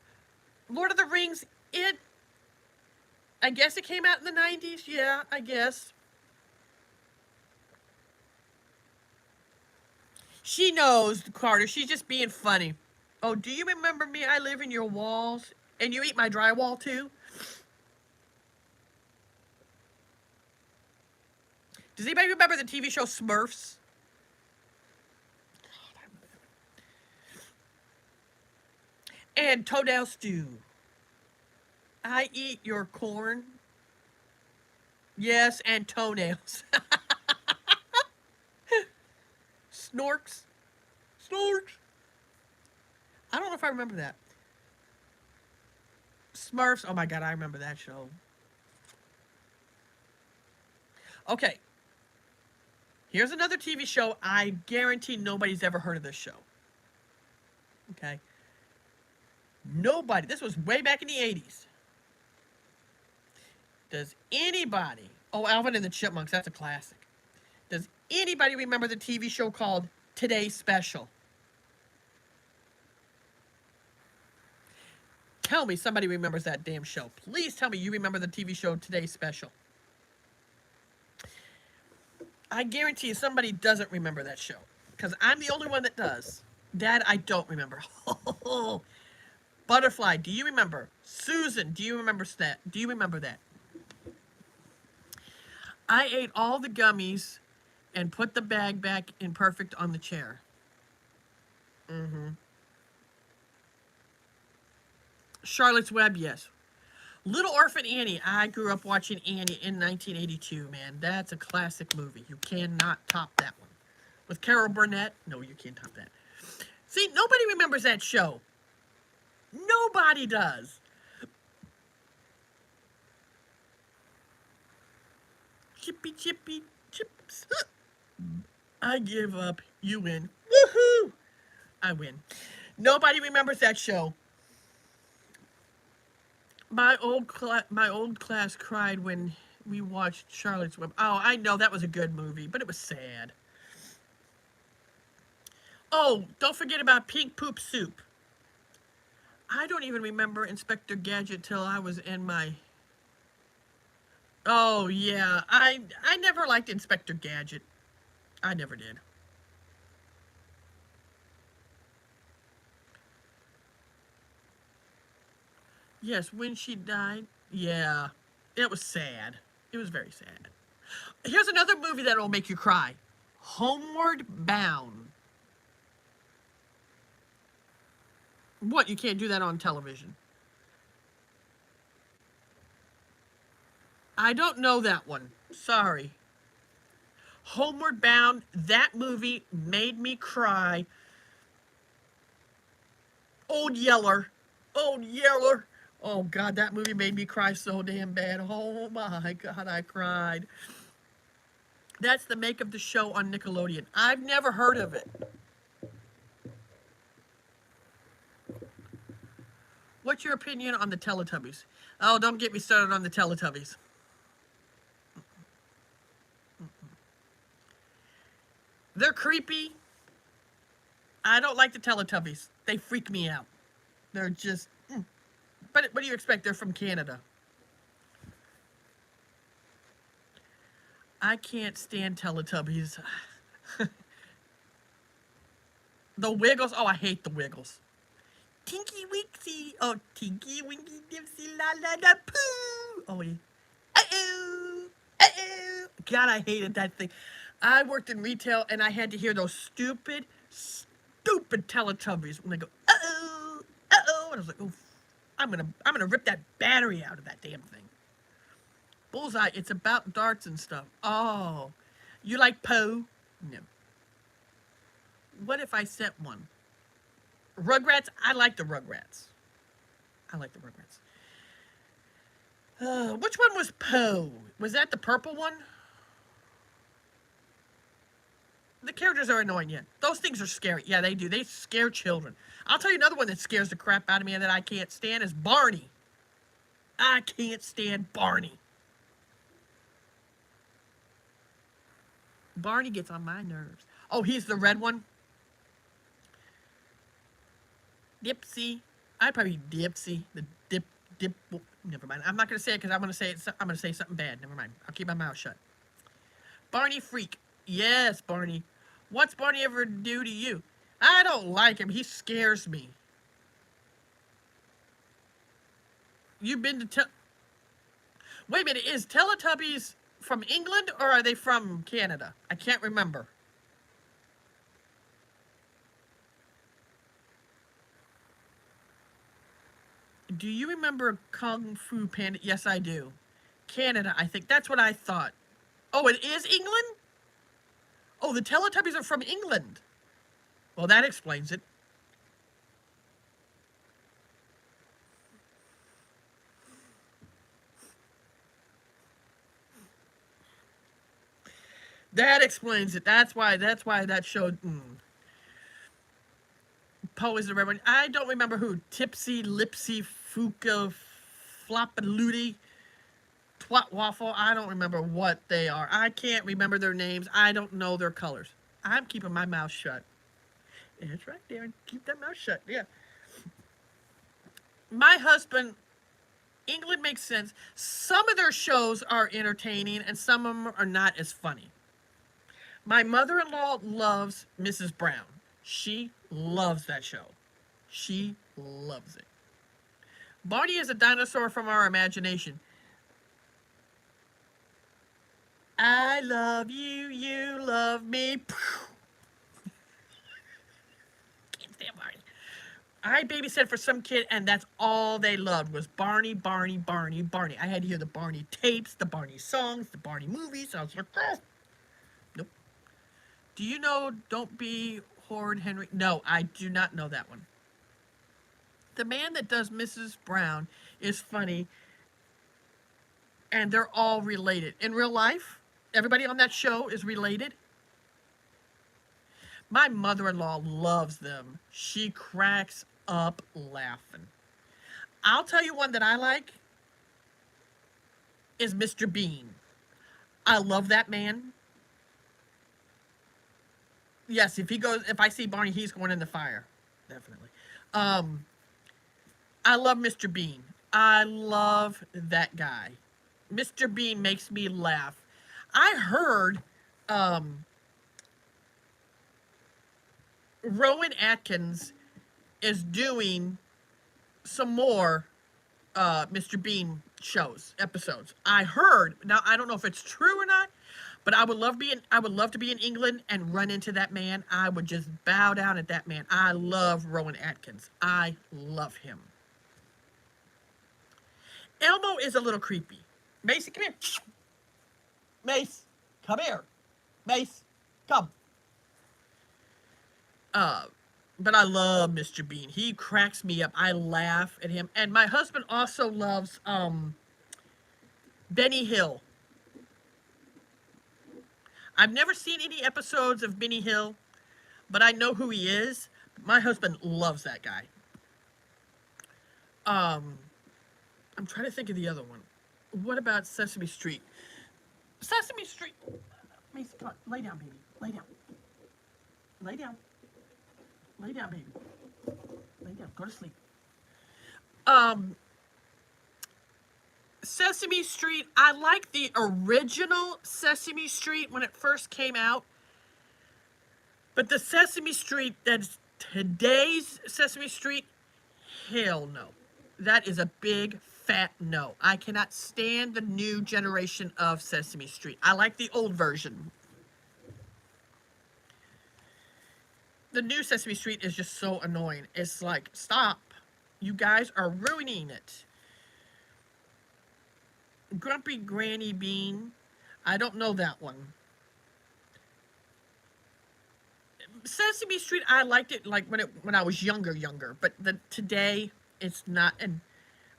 Lord of the Rings, I guess it came out in the 90s. Yeah, I guess. She knows, Carter. She's just being funny. Oh, do you remember me? I live in your walls. And you eat my drywall too? Does anybody remember the TV show Smurfs? And toenail stew. I eat your corn. Yes, and toenails. Snorks. Snorks. I don't know if I remember that. Smurfs. Oh my god, I remember that show. Okay. Here's another TV show. I guarantee nobody's ever heard of this show. Okay. Nobody. This was way back in the 80s. Does anybody... Oh, Alvin and the Chipmunks. That's a classic. Does anybody remember the TV show called Today's Special? Tell me somebody remembers that damn show. Please tell me you remember the TV show Today's Special. I guarantee you somebody doesn't remember that show. Because I'm the only one that does. That I don't remember. Butterfly, do you remember? Susan, do you remember that? Do you remember that? I ate all the gummies and put the bag back in perfect on the chair. Charlotte's Web, yes. Little Orphan Annie. I grew up watching Annie in 1982, man. That's a classic movie. You cannot top that one. With Carol Burnett? No, you can't top that. See, nobody remembers that show. Nobody does. Chippy, chippy, chips. I give up. You win. Woohoo! I win. Nobody remembers that show. My old class cried when we watched Charlotte's Web. Oh, I know that was a good movie, but it was sad. Oh, don't forget about Pink Poop Soup. I don't even remember Inspector Gadget till I was in my... Oh, yeah. I never liked Inspector Gadget. I never did. Yes, when she died. Yeah. It was sad. It was very sad. Here's another movie that will make you cry. Homeward Bound. What, you can't do that on television? I don't know that one. Sorry. Homeward Bound, that movie made me cry. Old Yeller. Old Yeller. Oh, God, that movie made me cry so damn bad. Oh, my God, I cried. That's the make of the show on Nickelodeon. I've never heard of it. What's your opinion on the Teletubbies? Oh, don't get me started on the Teletubbies. They're creepy. I don't like the Teletubbies. They freak me out. They're just... But what do you expect? They're from Canada. I can't stand Teletubbies. The Wiggles. Oh, I hate the Wiggles. Tinky Winky. Oh, Tinky Winky Dipsy La La La Poo. Oh, yeah. Uh-oh. Uh-oh. God, I hated that thing. I worked in retail and I had to hear those stupid, stupid Teletubbies when they go, uh-oh, uh-oh. And I was like, oh, I'm gonna rip that battery out of that damn thing. Bullseye, it's about darts and stuff. Oh, you like Poe? No. What if I sent one? Rugrats, I like the Rugrats. I like the Rugrats. Which one was Poe? Was that the purple one? The characters are annoying, yeah. Those things are scary. Yeah, they do. They scare children. I'll tell you another one that scares the crap out of me and that I can't stand is Barney. I can't stand Barney. Barney gets on my nerves. Oh, he's the red one? Dipsy. I'd probably Dipsy. The dip. Oh, never mind. I'm not going to say it because I'm going to say I'm going to say something bad. Never mind. I'll keep my mouth shut. Barney Freak. Yes, Barney. What's Barney ever do to you? I don't like him. He scares me. You've been to Wait a minute. Is Teletubbies from England or are they from Canada? I can't remember. Do you remember Kung Fu Panda? Yes, I do. Canada, I think. That's what I thought. Oh, it is England? Oh, the Teletubbies are from England. Well, that explains it. That explains it. That's why that showed. Poe is the red one. I don't remember who. Tipsy, Lipsy, Fuka, Flopalooty, Twat Waffle. I don't remember what they are. I can't remember their names. I don't know their colors. I'm keeping my mouth shut. That's right, Darren. Keep that mouth shut. Yeah. My husband, England makes sense. Some of their shows are entertaining and some of them are not as funny. My mother-in-law loves Mrs. Brown. She loves that show. She loves it. Barney is a dinosaur from our imagination. I love you, you love me. Can't stand Barney. I babysat for some kid, and that's all they loved was Barney, Barney, Barney, Barney. I had to hear the Barney tapes, the Barney songs, the Barney movies. I was like, oh. Nope. Do you know Don't Be Horrid Henry? No, I do not know that one. The man that does Mrs. Brown is funny, and they're all related. In real life, everybody on that show is related. My mother-in-law loves them. She cracks up laughing. I'll tell you one that I like is Mr. Bean. I love that man. Yes, if I see Barney, he's going in the fire. Definitely. I love Mr. Bean. I love that guy. Mr. Bean makes me laugh. I heard Rowan Atkins is doing some more Mr. Bean episodes. I heard. Now I don't know if it's true or not, but I would love to be in England and run into that man. I would just bow down at that man. I love Rowan Atkins. I love him. Elmo is a little creepy. Macy, come here. Mace, come here. Mace, come. But I love Mr. Bean. He cracks me up. I laugh at him. And my husband also loves Benny Hill. I've never seen any episodes of Benny Hill, but I know who he is. My husband loves that guy. I'm trying to think of the other one. What about Sesame Street? Sesame Street. Mason, come on. Lay down, baby. Lay down. Lay down. Lay down, baby. Lay down. Go to sleep. Sesame Street. I like the original Sesame Street when it first came out. But the Sesame Street that's today's Sesame Street, hell no. That is a big fat no. I cannot stand the new generation of Sesame Street. I like the old version. the new Sesame Street is just so annoying. It's like, stop. You guys are ruining it. Grumpy Granny Bean. I don't know that one. Sesame Street, I liked it like when I was younger, but today it's not. And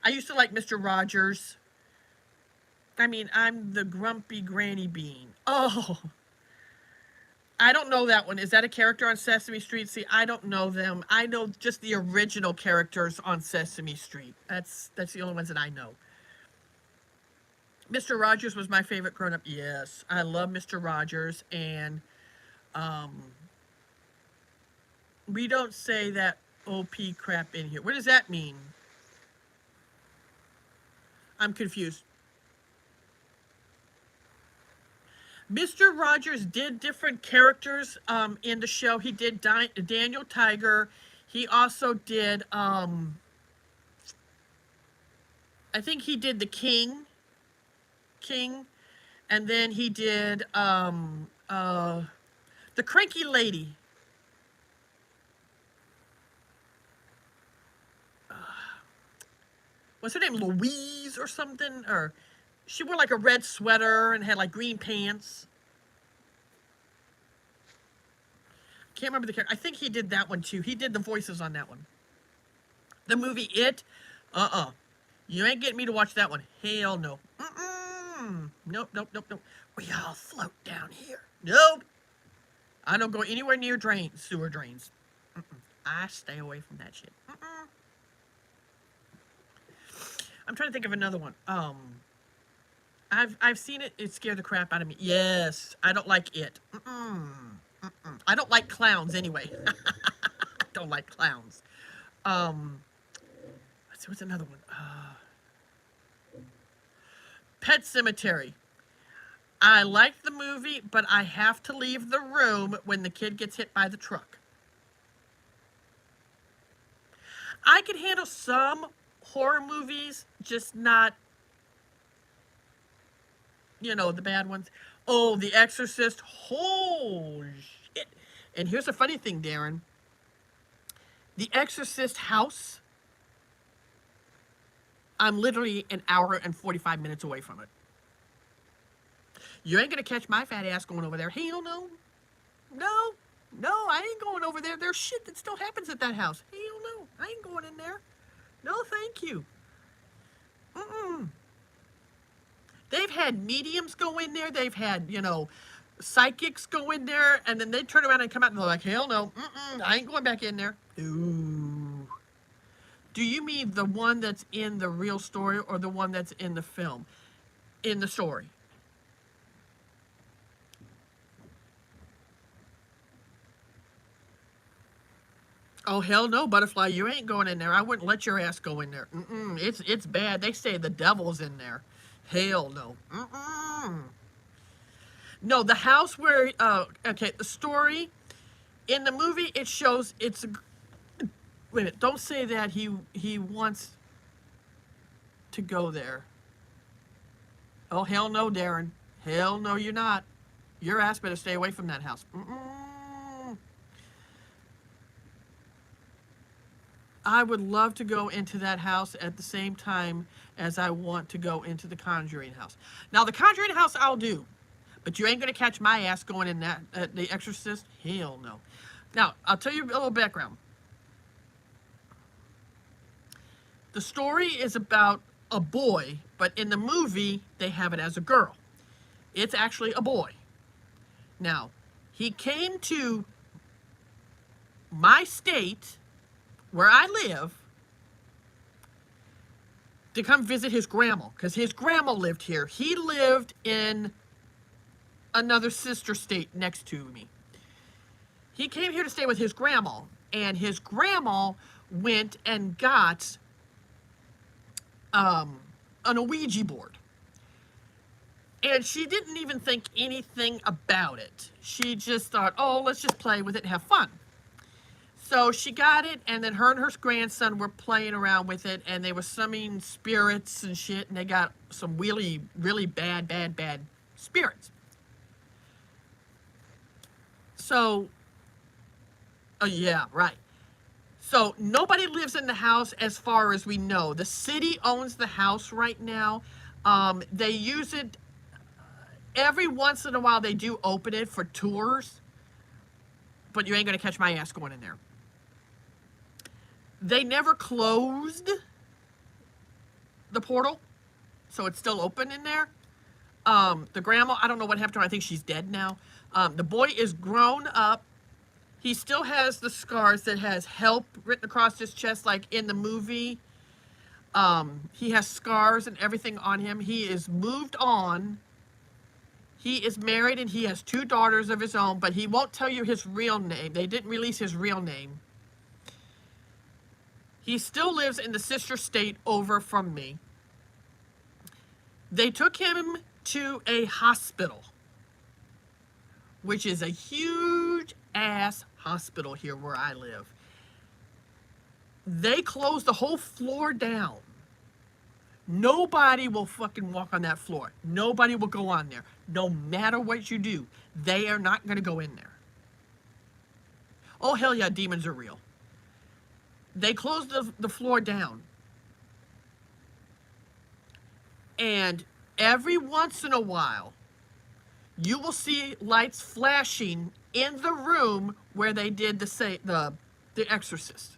I used to like Mr. Rogers. I mean, I'm the Grumpy Granny Bean. Oh, I don't know that one. Is that a character on Sesame Street? See, I don't know them. I know just the original characters on Sesame Street. That's the only ones that I know. Mr. Rogers was my favorite grown-up. Yes, I love Mr. Rogers, and we don't say that OP crap in here. What does that mean? I'm confused. Mr. Rogers did different characters in the show. He did Daniel Tiger. He also did, I think he did the King, and then he did the Cranky Lady. What's her name? Louise or something? Or she wore like a red sweater and had like green pants. Can't remember the character. I think he did that one too. He did the voices on that one. The movie It. You ain't getting me to watch that one. Hell no. Nope. We all float down here. Nope. I don't go anywhere near sewer drains. I stay away from that shit. I'm trying to think of another one. I've seen it. It scared the crap out of me. Yes, I don't like it. I don't like clowns anyway. I don't like clowns. Let's see, what's another one? Pet Sematary. I like the movie, but I have to leave the room when the kid gets hit by the truck. I can handle some horror movies, just not, the bad ones. Oh, The Exorcist. Oh, shit. And here's a funny thing, Darren. The Exorcist house, I'm literally an hour and 45 minutes away from it. You ain't going to catch my fat ass going over there. Hell no. No, I ain't going over there. There's shit that still happens at that house. Hell no. I ain't going in there. No, thank you. They've had mediums go in there. They've had, psychics go in there. And then they turn around and come out and they're like, hell no. I ain't going back in there. Ooh. Do you mean the one that's in the real story or the one that's in the film? In the story. Oh, hell no, Butterfly. You ain't going in there. I wouldn't let your ass go in there. It's bad. They say the devil's in there. Hell no. No, the house where, okay, the story, in the movie, it shows it's, wait a minute, don't say that he wants to go there. Oh, hell no, Darren. Hell no, you're not. Your ass better stay away from that house. I would love to go into that house at the same time as I want to go into the Conjuring house. Now, the Conjuring house I'll do, but you ain't going to catch my ass going in that, The Exorcist. Hell no. Now, I'll tell you a little background. The story is about a boy, but in the movie, they have it as a girl. It's actually a boy. Now, he came to my state, where I live, to come visit his grandma, because his grandma lived here. He lived in another sister state next to me. He came here to stay with his grandma, and his grandma went and got an Ouija board. And she didn't even think anything about it. She just thought, oh, let's just play with it and have fun. So she got it, and then her and her grandson were playing around with it, and they were summoning spirits and shit, and they got some really, really bad spirits. So Oh, yeah, right. So nobody lives in the house as far as we know. The city owns the house right now. They use it every once in a while. They do open it for tours, but you ain't gonna catch my ass going in there. They never closed the portal, so it's still open in there. The grandma, I don't know what happened to her. I think she's dead now. The boy is grown up. He still has the scars that has help written across his chest, like in the movie. He has scars and everything on him. He is moved on. He is married and he has 2 daughters of his own, but he won't tell you his real name. They didn't release his real name. He still lives in the sister state over from me. They took him to a hospital, which is a huge ass hospital here where I live. They closed the whole floor down. Nobody will fucking walk on that floor. Nobody will go on there. No matter what you do, they are not going to go in there. Oh, hell yeah, demons are real. They closed the floor down. And every once in a while, you will see lights flashing in the room where they did the Exorcist.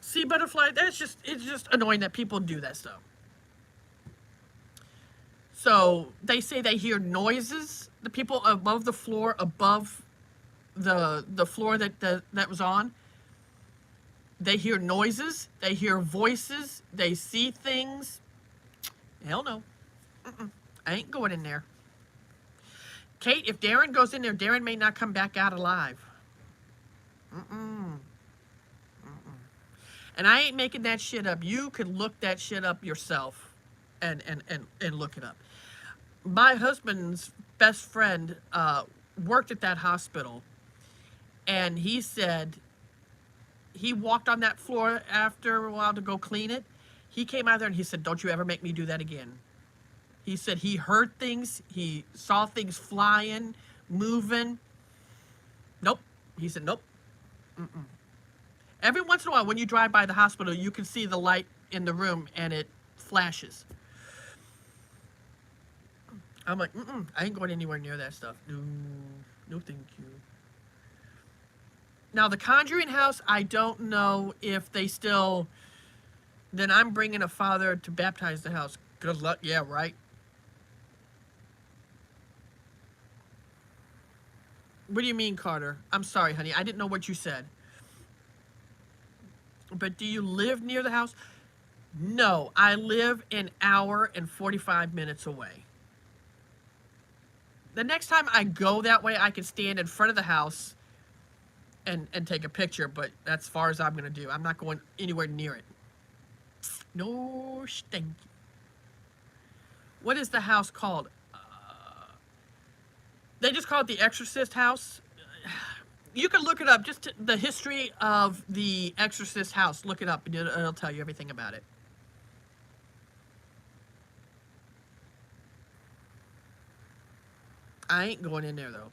See, butterfly, it's just annoying that people do that stuff. So they say they hear noises. The people above the floor, above the floor that was on, they hear noises. They hear voices. They see things. Hell no. I ain't going in there. Kate, if Darren goes in there, Darren may not come back out alive. And I ain't making that shit up. You can look that shit up yourself and look it up. My husband's best friend worked at that hospital, and he said he walked on that floor after a while to go clean it. He came out there and he said, "Don't you ever make me do that again." He said he heard things. He saw things flying, moving. Nope. He said, nope. Every once in a while, when you drive by the hospital, you can see the light in the room and it flashes. I'm like, I ain't going anywhere near that stuff. No, thank you. Now, the Conjuring house, I don't know if they still... Then I'm bringing a father to baptize the house. Good luck. Yeah, right. What do you mean, Carter? I'm sorry, honey. I didn't know what you said. But do you live near the house? No, I live an hour and 45 minutes away. The next time I go that way, I can stand in front of the house and take a picture, but that's as far as I'm going to do. I'm not going anywhere near it. No, thank you. What is the house called? They just call it the Exorcist house. You can look it up. Just the history of the Exorcist house. Look it up, and it'll tell you everything about it. I ain't going in there, though.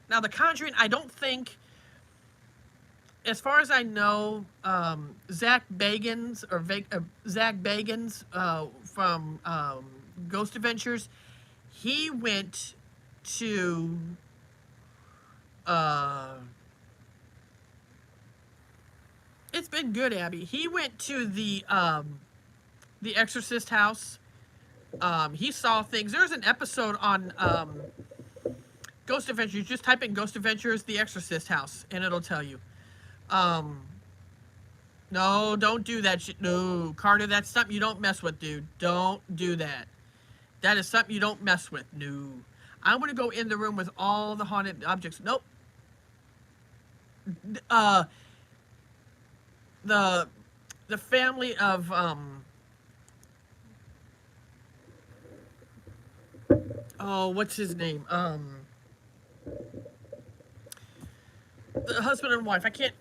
Now, The Conjuring, I don't think... As far as I know, Zach Bagans from Ghost Adventures, he went to it's been good, Abby. He went to the Exorcist house. He saw things. There's an episode on Ghost Adventures. Just type in Ghost Adventures The Exorcist house and it'll tell you. No, don't do that shit. No, Carter, that's something you don't mess with, dude. Don't do that. That is something you don't mess with. No. I want to go in the room with all the haunted objects. Nope. The family of, oh, what's his name? The husband and wife. I can't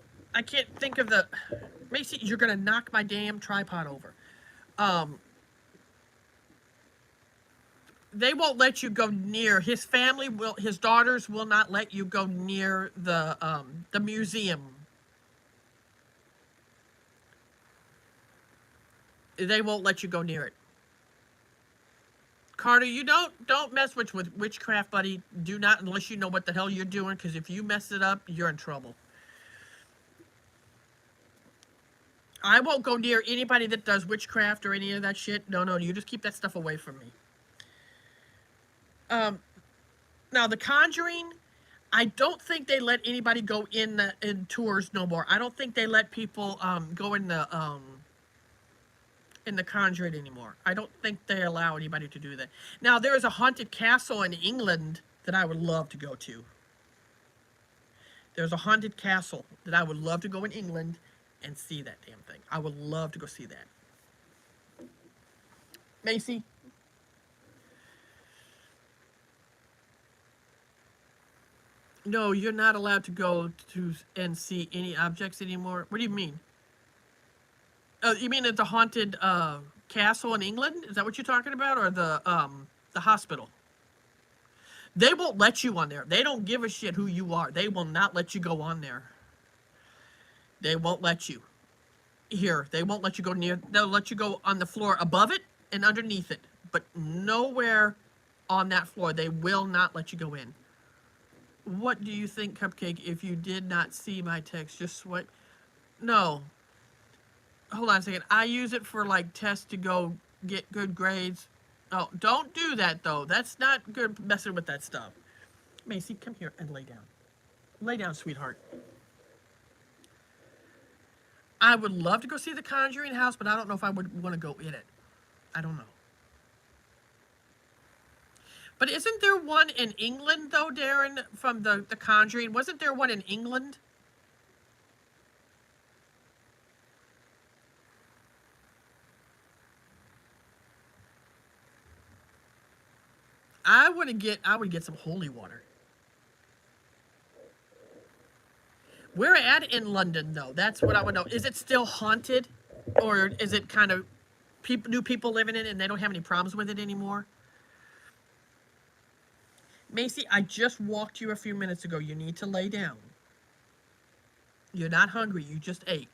think of the... Macy, you're going to knock my damn tripod over. They won't let you go near. His family will. His daughters will not let you go near the museum. They won't let you go near it. Carter, you don't mess with witchcraft, buddy. Do not, unless you know what the hell you're doing, because if you mess it up, you're in trouble. I won't go near anybody that does witchcraft or any of that shit. No, you just keep that stuff away from me. Now the Conjuring, I don't think they let anybody go in tours no more. I don't think they let people go in the Conjuring anymore. I don't think they allow anybody to do that. Now there is a haunted castle in England that I would love to go to. There's a haunted castle that I would love to go in England and see that damn thing. I would love to go see that. Macy? No, you're not allowed to go to and see any objects anymore. What do you mean? Oh, you mean at the haunted castle in England? Is that what you're talking about, or the hospital? They won't let you on there. They don't give a shit who you are. They will not let you go on there. They won't let you. Here, they won't let you go near. They'll let you go on the floor above it and underneath it, but nowhere on that floor. They will not let you go in. What do you think, Cupcake, if you did not see my text? Just swipe. No. Hold on a second. I use it for, like, tests to go get good grades. Oh, don't do that, though. That's not good messing with that stuff. Macy, come here and lay down. Lay down, sweetheart. I would love to go see the Conjuring house, but I don't know if I would want to go in it. I don't know. But isn't there one in England, though, Darren, from the Conjuring? Wasn't there one in England? I would get some holy water. Where at in London, though? That's what I would know. Is it still haunted? Or is it kind of new people living in it and they don't have any problems with it anymore? Macy, I just walked you a few minutes ago. You need to lay down. You're not hungry. You just ate.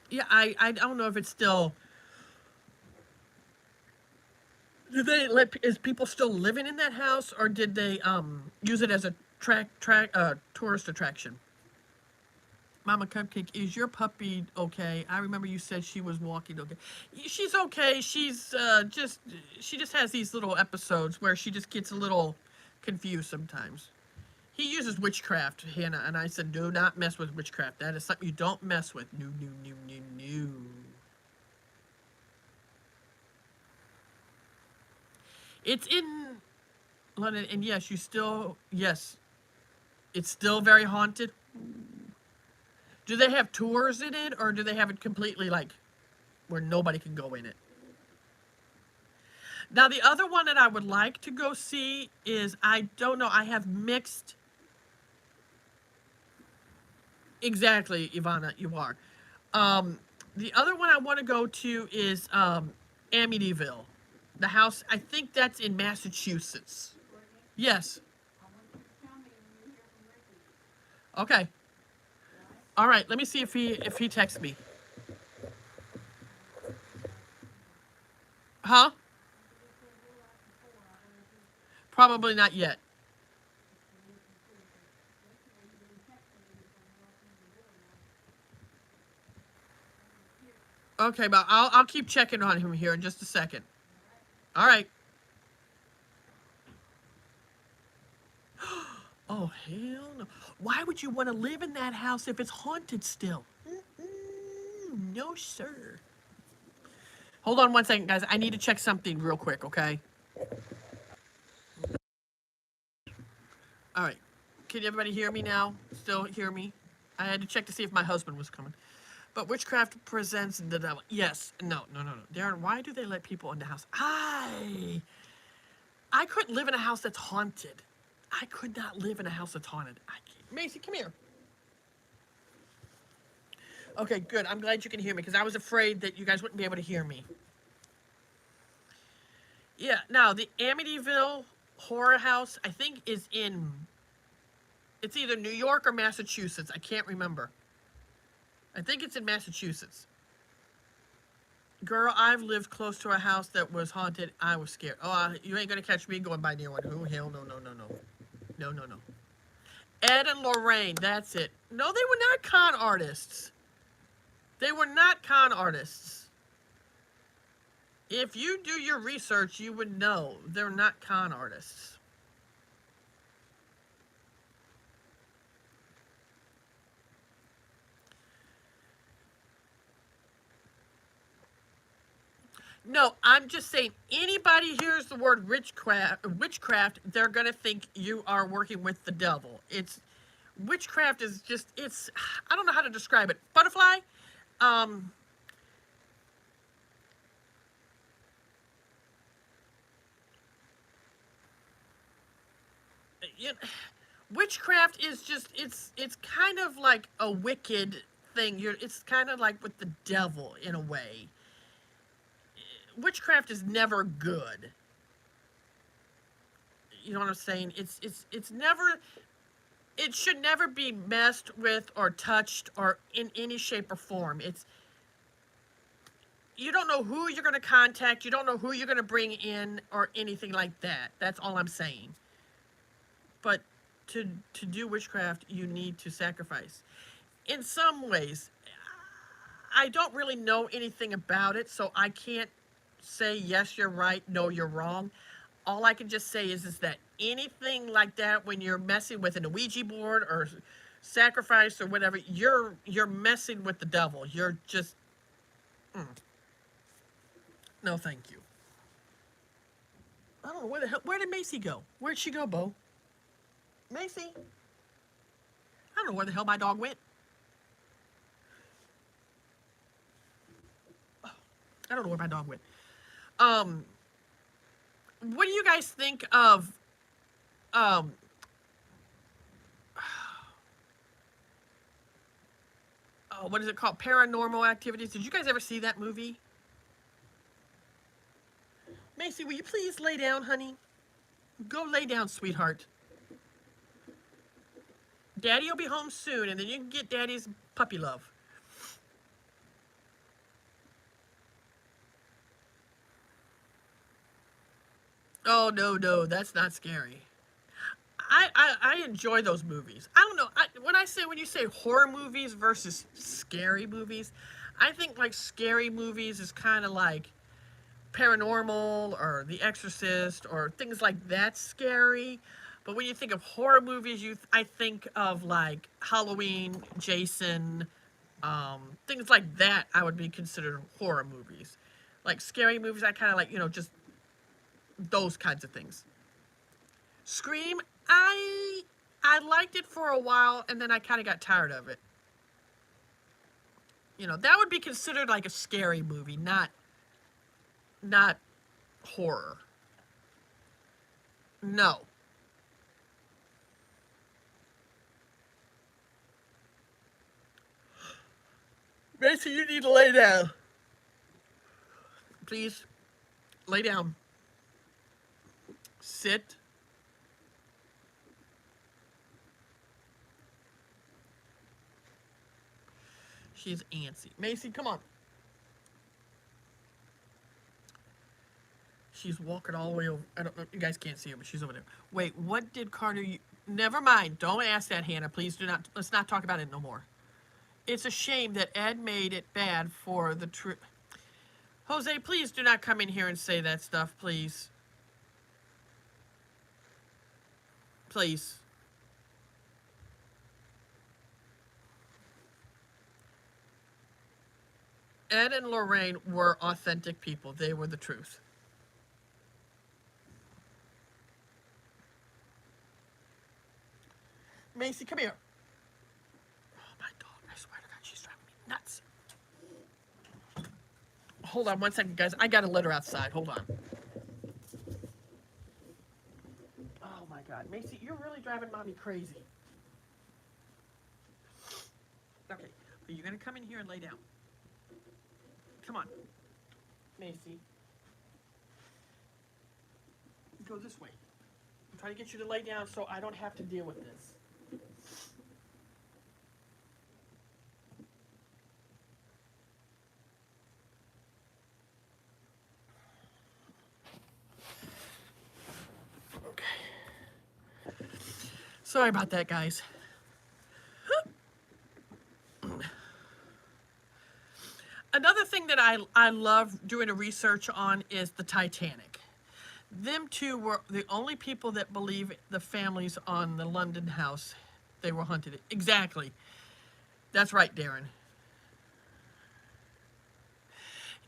Yeah, I don't know if it's still... Is people still living in that house, or did they use it as a tourist attraction? Mama Cupcake, is your puppy okay? I remember you said she was walking okay. She's okay. She's she just has these little episodes where she just gets a little confused sometimes. He uses witchcraft, Hannah, and I said, do not mess with witchcraft. That is something you don't mess with. No. It's in London, and yes, it's still very haunted. Do they have tours in it, or do they have it completely, like, where nobody can go in it? Now, the other one that I would like to go see is, I don't know, I have mixed... Exactly, Ivana, you are. The other one I want to go to is Amityville. The house, I think that's in Massachusetts. Yes. Okay. All right, let me see if he texts me. Huh? Probably not yet. Okay, but I'll keep checking on him here in just a second. All right. Oh, hell no. Why would you want to live in that house if it's haunted still? No, sir. Hold on one second, guys. I need to check something real quick, okay? All right. Can everybody hear me now? Still hear me? I had to check to see if my husband was coming. But witchcraft presents the devil. Yes. No. Darren, why do they let people in the house? I couldn't live in a house that's haunted. I could not live in a house that's haunted. Macy, come here. Okay, good. I'm glad you can hear me because I was afraid that you guys wouldn't be able to hear me. Yeah, now the Amityville Horror House, I think, is in. It's either New York or Massachusetts. I can't remember. I think it's in Massachusetts. Girl, I've lived close to a house that was haunted. I was scared. Oh, you ain't gonna catch me going by near one. Oh, hell no, no, no, no. No, no, no. Ed and Lorraine, that's it. No, they were not con artists. They were not con artists. If you do your research, you would know they're not con artists. No, I'm just saying anybody hears the word witchcraft, they're going to think you are working with the devil. It's witchcraft is just it's I don't know how to describe it. Butterfly, um you witchcraft is just it's kind of like a wicked thing. It's kind of like with the devil in a way. Witchcraft is never good. You know what I'm saying? It's never it should never be messed with or touched or in any shape or form. It's you don't know who you're going to contact, you don't know who you're going to bring in or anything like that. That's all I'm saying. But to do witchcraft, you need to sacrifice. In some ways, I don't really know anything about it, so I can't say yes, you're right, no, you're wrong. All I can just say is that anything like that, when you're messing with an Ouija board or sacrifice or whatever, you're messing with the devil. You're just no, thank you. I don't know where the hell. Where did Macy go? Where'd she go, Bo? Macy? I don't know where the hell my dog went. I don't know where my dog went. Um, what do you guys think of um oh, what is it called? Paranormal Activities. Did you guys ever see that movie? Macy, will you please lay down, honey? Go lay down, sweetheart. Daddy will be home soon, and then you can get Daddy's puppy love. Oh, no, no, that's not scary. I enjoy those movies. I don't know. When you say horror movies versus scary movies, I think like scary movies is kind of like Paranormal or The Exorcist or things like that scary. But when you think of horror movies, I think of like Halloween, Jason, things like that. I would be considered horror movies. Like scary movies, I kind of like just those kinds of things. Scream, I liked it for a while and then I kind of got tired of it. That would be considered like a scary movie, not horror. No. Mason, you need to lay down. Please, lay down. Sit. She's antsy. Macy, come on. She's walking all the way over. I don't know. You guys can't see her, but she's over there. Wait, what did Carter... Never mind. Don't ask that, Hannah. Please do not... Let's not talk about it no more. It's a shame that Ed made it bad for the truth. Jose, please do not come in here and say that stuff, please. Please. Ed and Lorraine were authentic people. They were the truth. Macy, come here. Oh, my dog. I swear to God, she's driving me nuts. Hold on one second, guys. I gotta let her outside. Hold on. Oh, my God. Macy, you're really driving Mommy crazy. Okay. Okay, you're gonna come in here and lay down. Come on, Macy. Go this way. I'm trying to get you to lay down so I don't have to deal with this. Okay. Sorry about that, guys. Another thing that I love doing a research on is the Titanic. Them two were the only people that believe the families on the London house, they were haunted. Exactly. That's right, Darren.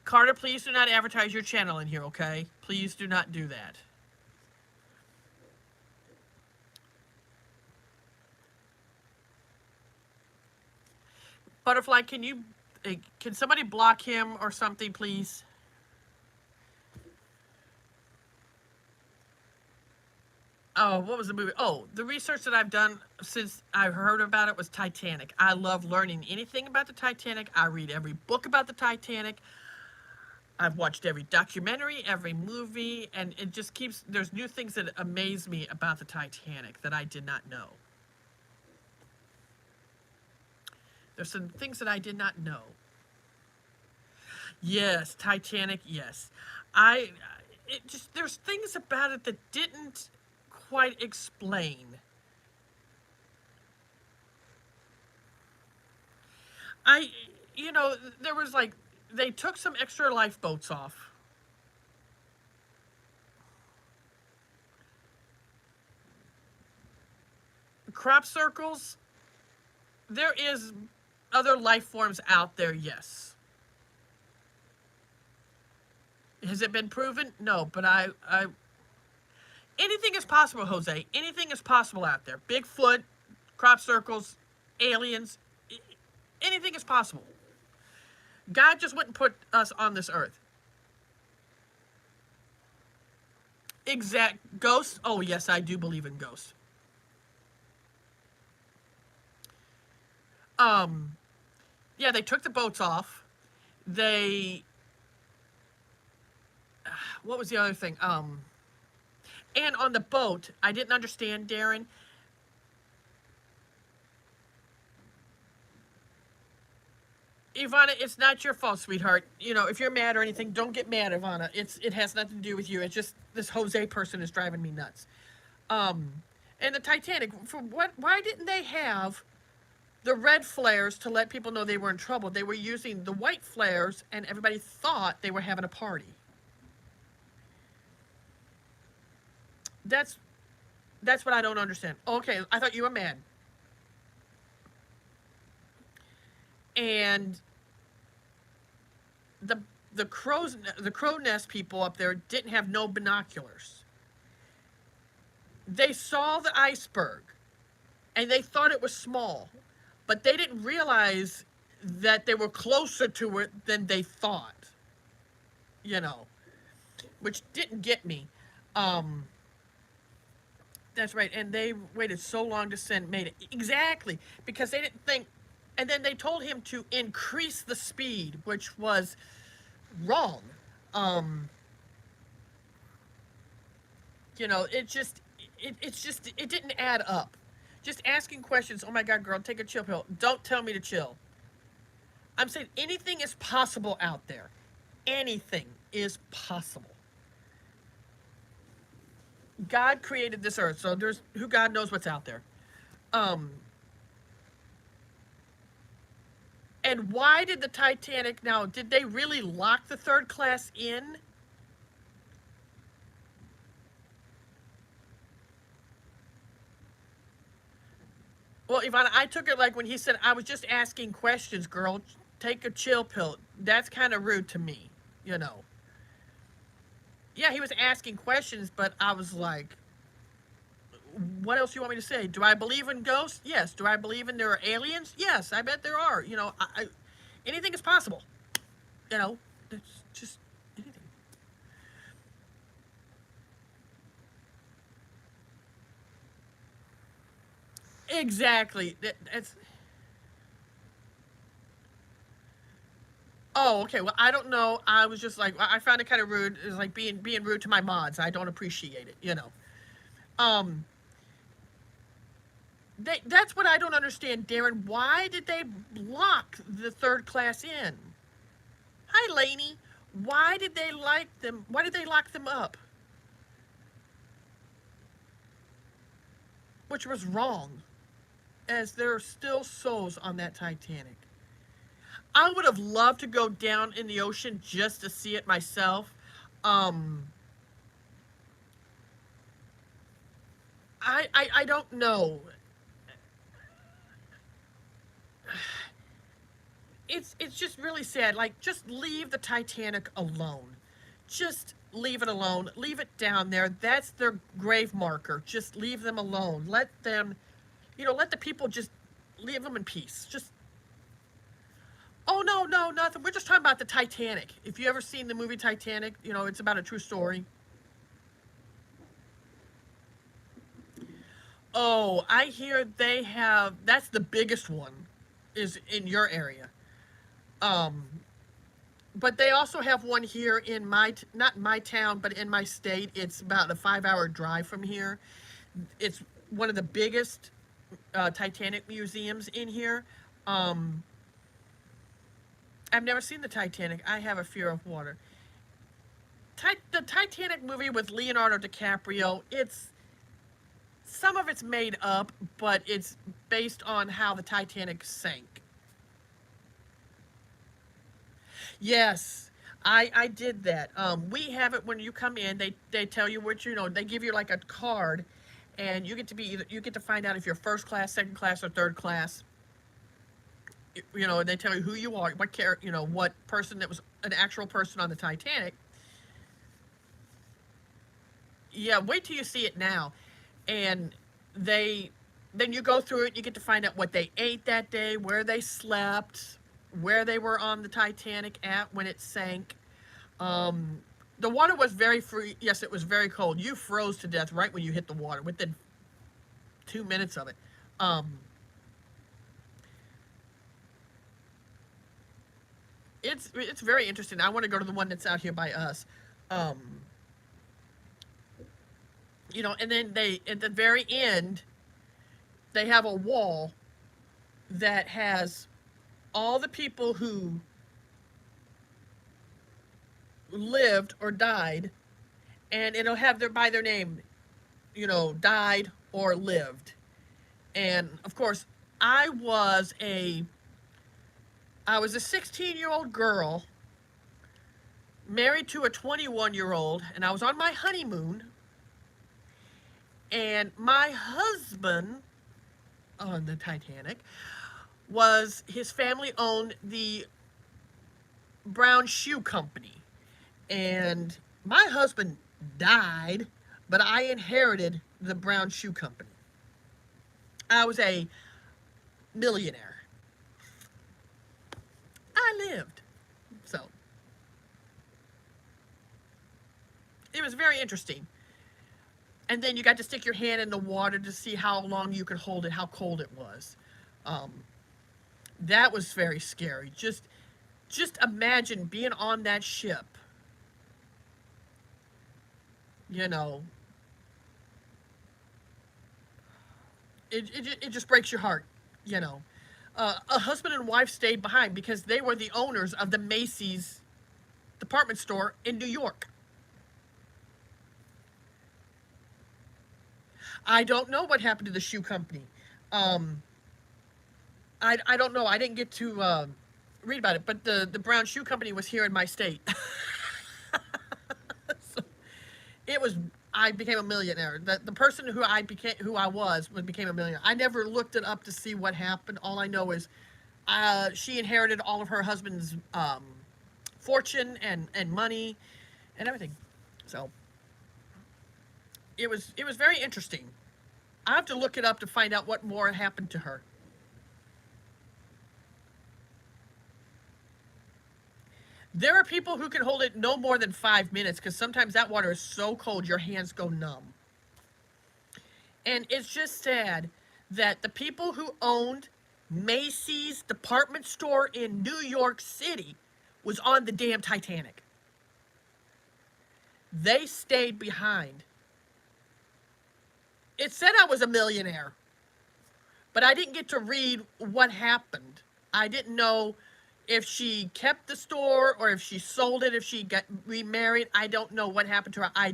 Carter, please do not advertise your channel in here, okay? Please do not do that. Butterfly, can somebody block him or something, please? Oh, what was the movie? Oh, the research that I've done since I heard about it was Titanic. I love learning anything about the Titanic. I read every book about the Titanic. I've watched every documentary, every movie, and it just keeps, there's new things that amaze me about the Titanic that I did not know. There's some things that I did not know. Yes, Titanic, yes. There's things about it that didn't quite explain. There was like, they took some extra lifeboats off. Crop circles, there is other life forms out there, yes. Has it been proven? No, but anything is possible, Jose. Anything is possible out there. Bigfoot, crop circles, aliens, anything is possible. God just wouldn't put us on this earth. Ghosts? Oh, yes, I do believe in ghosts. Yeah, they took the boats off. What was the other thing? And on the boat, I didn't understand, Darren. Ivana, it's not your fault, sweetheart. If you're mad or anything, don't get mad, Ivana. It has nothing to do with you. It's just this Jose person is driving me nuts. And the Titanic, why didn't they have the red flares to let people know they were in trouble? They were using the white flares, and everybody thought they were having a party. That's what I don't understand. Okay, I thought you were mad. And the crow nest people up there didn't have no binoculars. They saw the iceberg, and they thought it was small, but they didn't realize that they were closer to it than they thought. Which didn't get me. That's right, and they waited so long to made it. Exactly, because they didn't think, and then they told him to increase the speed, which was wrong. It didn't add up. Just asking questions, oh my God, girl, take a chill pill. Don't tell me to chill. I'm saying anything is possible out there. Anything is possible. God created this earth, so God knows what's out there. And why did the Titanic, now, did they really lock the third class in? Well, Ivana, I took it like when he said, I was just asking questions, girl. Take a chill pill. That's kind of rude to me, Yeah, he was asking questions, but I was like, what else do you want me to say? Do I believe in ghosts? Yes. Do I believe there are aliens? Yes, I bet there are. Anything is possible. It's just anything. Exactly. Oh, okay. Well, I don't know. I was just like, I found it kind of rude. It's like being rude to my mods. I don't appreciate it, you know. Um, that's what I don't understand, Darren. Why did they block the third class in? Hi, Lainey. Why did they like them? Why did they lock them up? Which was wrong, as there are still souls on that Titanic. I would have loved to go down in the ocean just to see it myself. Um, I don't know. It's just really sad. Like, just leave the Titanic alone. Just leave it alone. Leave it down there. That's their grave marker. Just leave them alone. Let them, let the people just leave them in peace. Just, oh no, no, nothing. We're just talking about the Titanic. If you ever seen the movie Titanic, it's about a true story. Oh, I hear they have. That's the biggest one, is in your area. Um, but they also have one here in not my town, but in my state. It's about a 5-hour drive from here. It's one of the biggest Titanic museums in here. Um, I've never seen the Titanic. I have a fear of water. The Titanic movie with Leonardo DiCaprio. It's some of it's made up, but it's based on how the Titanic sank. Yes, I did that. We have it when you come in. They tell you what they give you like a card, and you get to you get to find out if you're first class, second class, or third class. They tell you who you are, what person that was an actual person on the Titanic. Yeah, wait till you see it now, and they then you go through it. You get to find out what they ate that day, where they slept, where they were on the Titanic at when it sank. Um, the water was very free. Yes, it was very cold. You froze to death right when you hit the water within 2 minutes of it. Um, it's very interesting. I want to go to the one that's out here by us. Um, and then they at the very end they have a wall that has all the people who lived or died, and it'll have by their name, died or lived. And of course, I was a I was a 16-year-old girl married to a 21-year-old, and I was on my honeymoon. And my husband on the Titanic was his family owned the Brown Shoe Company. And my husband died, but I inherited the Brown Shoe Company. I was a millionaire. I lived. So it was very interesting. And then you got to stick your hand in the water to see how long you could hold it, how cold it was. Um, that was very scary. Just imagine being on that ship. You know, it just breaks your heart. You know, a husband and wife stayed behind because they were the owners of the Macy's department store in New York. I don't know what happened to the shoe company. Um, I don't know. I didn't get to read about it, but the Brown Shoe Company was here in my state. So it was. I became a millionaire. The person who I was became a millionaire. I never looked it up to see what happened. All I know is she inherited all of her husband's fortune and money and everything. So it was very interesting. I have to look it up to find out what more happened to her. There are people who can hold it no more than 5 minutes because sometimes that water is so cold your hands go numb. And it's just sad that the people who owned Macy's department store in New York City was on the damn Titanic. They stayed behind. It said I was a millionaire, but I didn't get to read what happened. I didn't know if she kept the store or if she sold it, if she got remarried. I don't know what happened to her.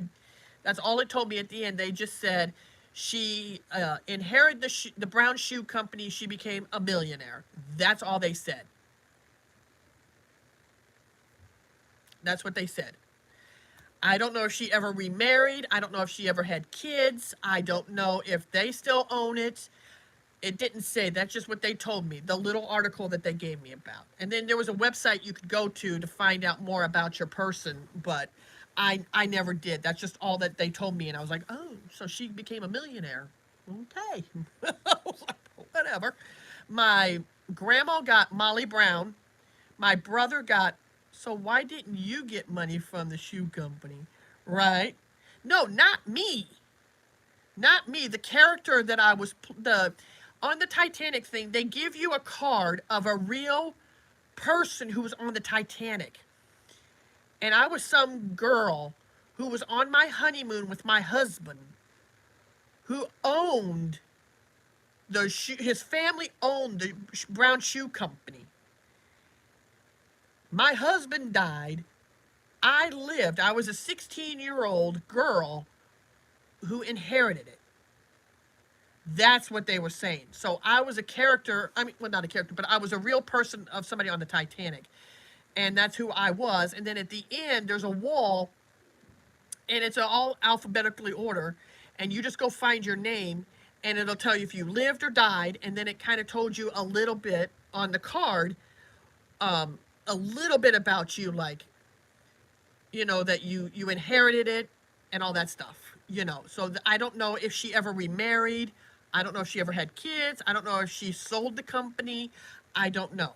That's all it told me at the end. They just said she inherited the brown shoe company. She became a millionaire. That's all they said. That's what they said. I don't know if she ever remarried. I don't know if she ever had kids. I don't know if they still own it. It didn't say. That's just what they told me, the little article that they gave me about. And then there was a website you could go to find out more about your person, but I never did. That's just all that they told me, and I was like, oh, so she became a millionaire. Okay. I was like, whatever. My grandma got Molly Brown. My brother got, so why didn't you get money from the shoe company? Right? No, not me. Not me. The character that I was, on the Titanic thing, they give you a card of a real person who was on the Titanic. And I was some girl who was on my honeymoon with my husband, who owned his family owned the brown shoe company. My husband died. I lived. I was a 16-year-old girl who inherited it. That's what they were saying. So I was a character, well, not a character, but I was a real person of somebody on the Titanic. And that's who I was. And then at the end, there's a wall, and it's all alphabetically order. And you just go find your name, and it'll tell you if you lived or died. And then it kind of told you a little bit on the card, a little bit about you, like, that you inherited it and all that stuff, So I don't know if she ever remarried. I don't know if she ever had kids. I don't know if she sold the company. I don't know.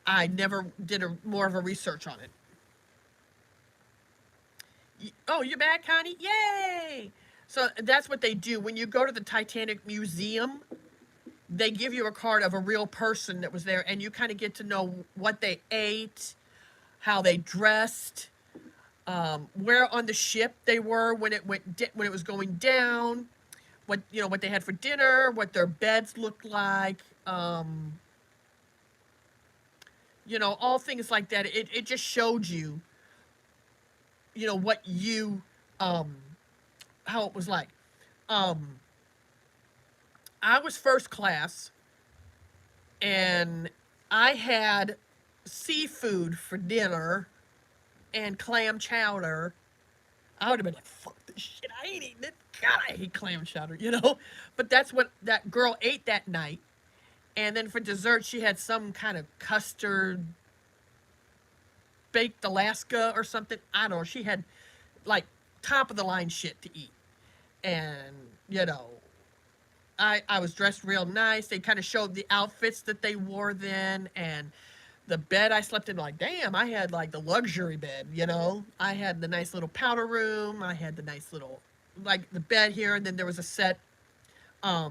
I never did more of a research on it. Oh, you're back, Connie? Yay! So that's what they do. When you go to the Titanic Museum, they give you a card of a real person that was there, and you kind of get to know what they ate, how they dressed, where on the ship they were when it was going down, what they had for dinner, what their beds looked like, all things like that. It just showed you, what you, how it was like. I was first class, and I had seafood for dinner and clam chowder. I would have been like, fuck this shit, I ain't eating it. God, I hate clam chowder, But that's what that girl ate that night. And then for dessert, she had some kind of custard, baked Alaska or something. I don't know. She had, like, top-of-the-line shit to eat. And, I was dressed real nice. They kind of showed the outfits that they wore then. And the bed I slept in, like, damn, I had, like, the luxury bed, I had the nice little powder room. I had the nice little, like, the bed here. And then there was a set, the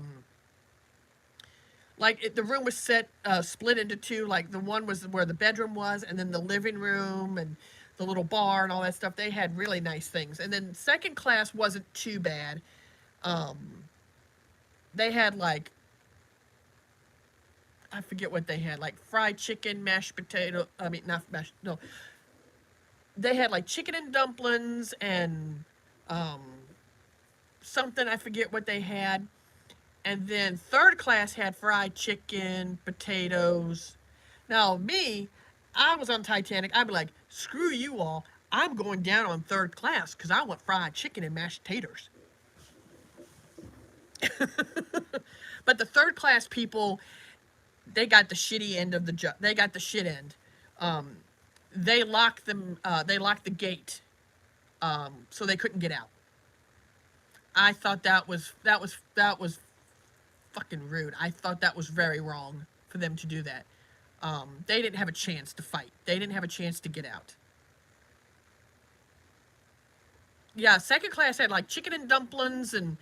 room was set, split into two. Like, the one was where the bedroom was, and then the living room and the little bar and all that stuff. They had really nice things. And then second class wasn't too bad. They had, like, I forget what they had, like fried chicken, mashed potato. No. They had, like, chicken and dumplings and something. I forget what they had. And then third class had fried chicken, potatoes. Now, me, I was on Titanic. I'd be like, screw you all. I'm going down on third class because I want fried chicken and mashed taters. But the third class people, they got the shitty end of the they got the shit end. They locked them. They locked the gate, so they couldn't get out. I thought that was fucking rude. I thought that was very wrong for them to do that. They didn't have a chance to fight. They didn't have a chance to get out. Yeah, second class had like chicken and dumplings and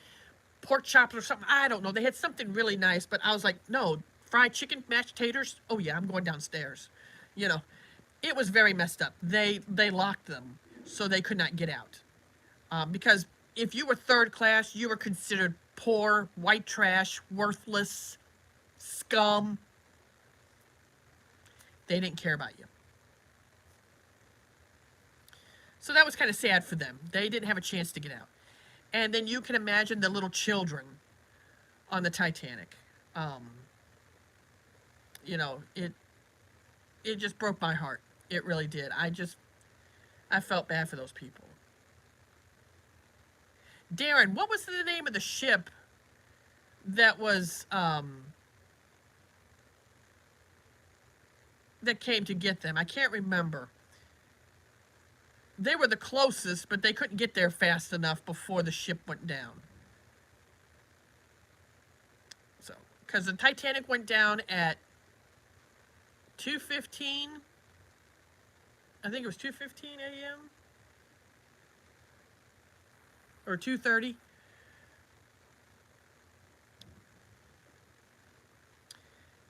pork chops or something. I don't know. They had something really nice, but I was like, no, fried chicken, mashed taters. Oh yeah, I'm going downstairs. It was very messed up. They locked them so they could not get out. Because if you were third class, you were considered poor, white trash, worthless, scum. They didn't care about you. So that was kind of sad for them. They didn't have a chance to get out. And then you can imagine the little children on the Titanic. You know, it just broke my heart. It really did. I felt bad for those people. Darren, what was the name of the ship that was that came to get them? I can't remember. They were the closest, but they couldn't get there fast enough before the ship went down. So, because the Titanic went down at 2:15. I think it was 2:15 a.m. or 2:30.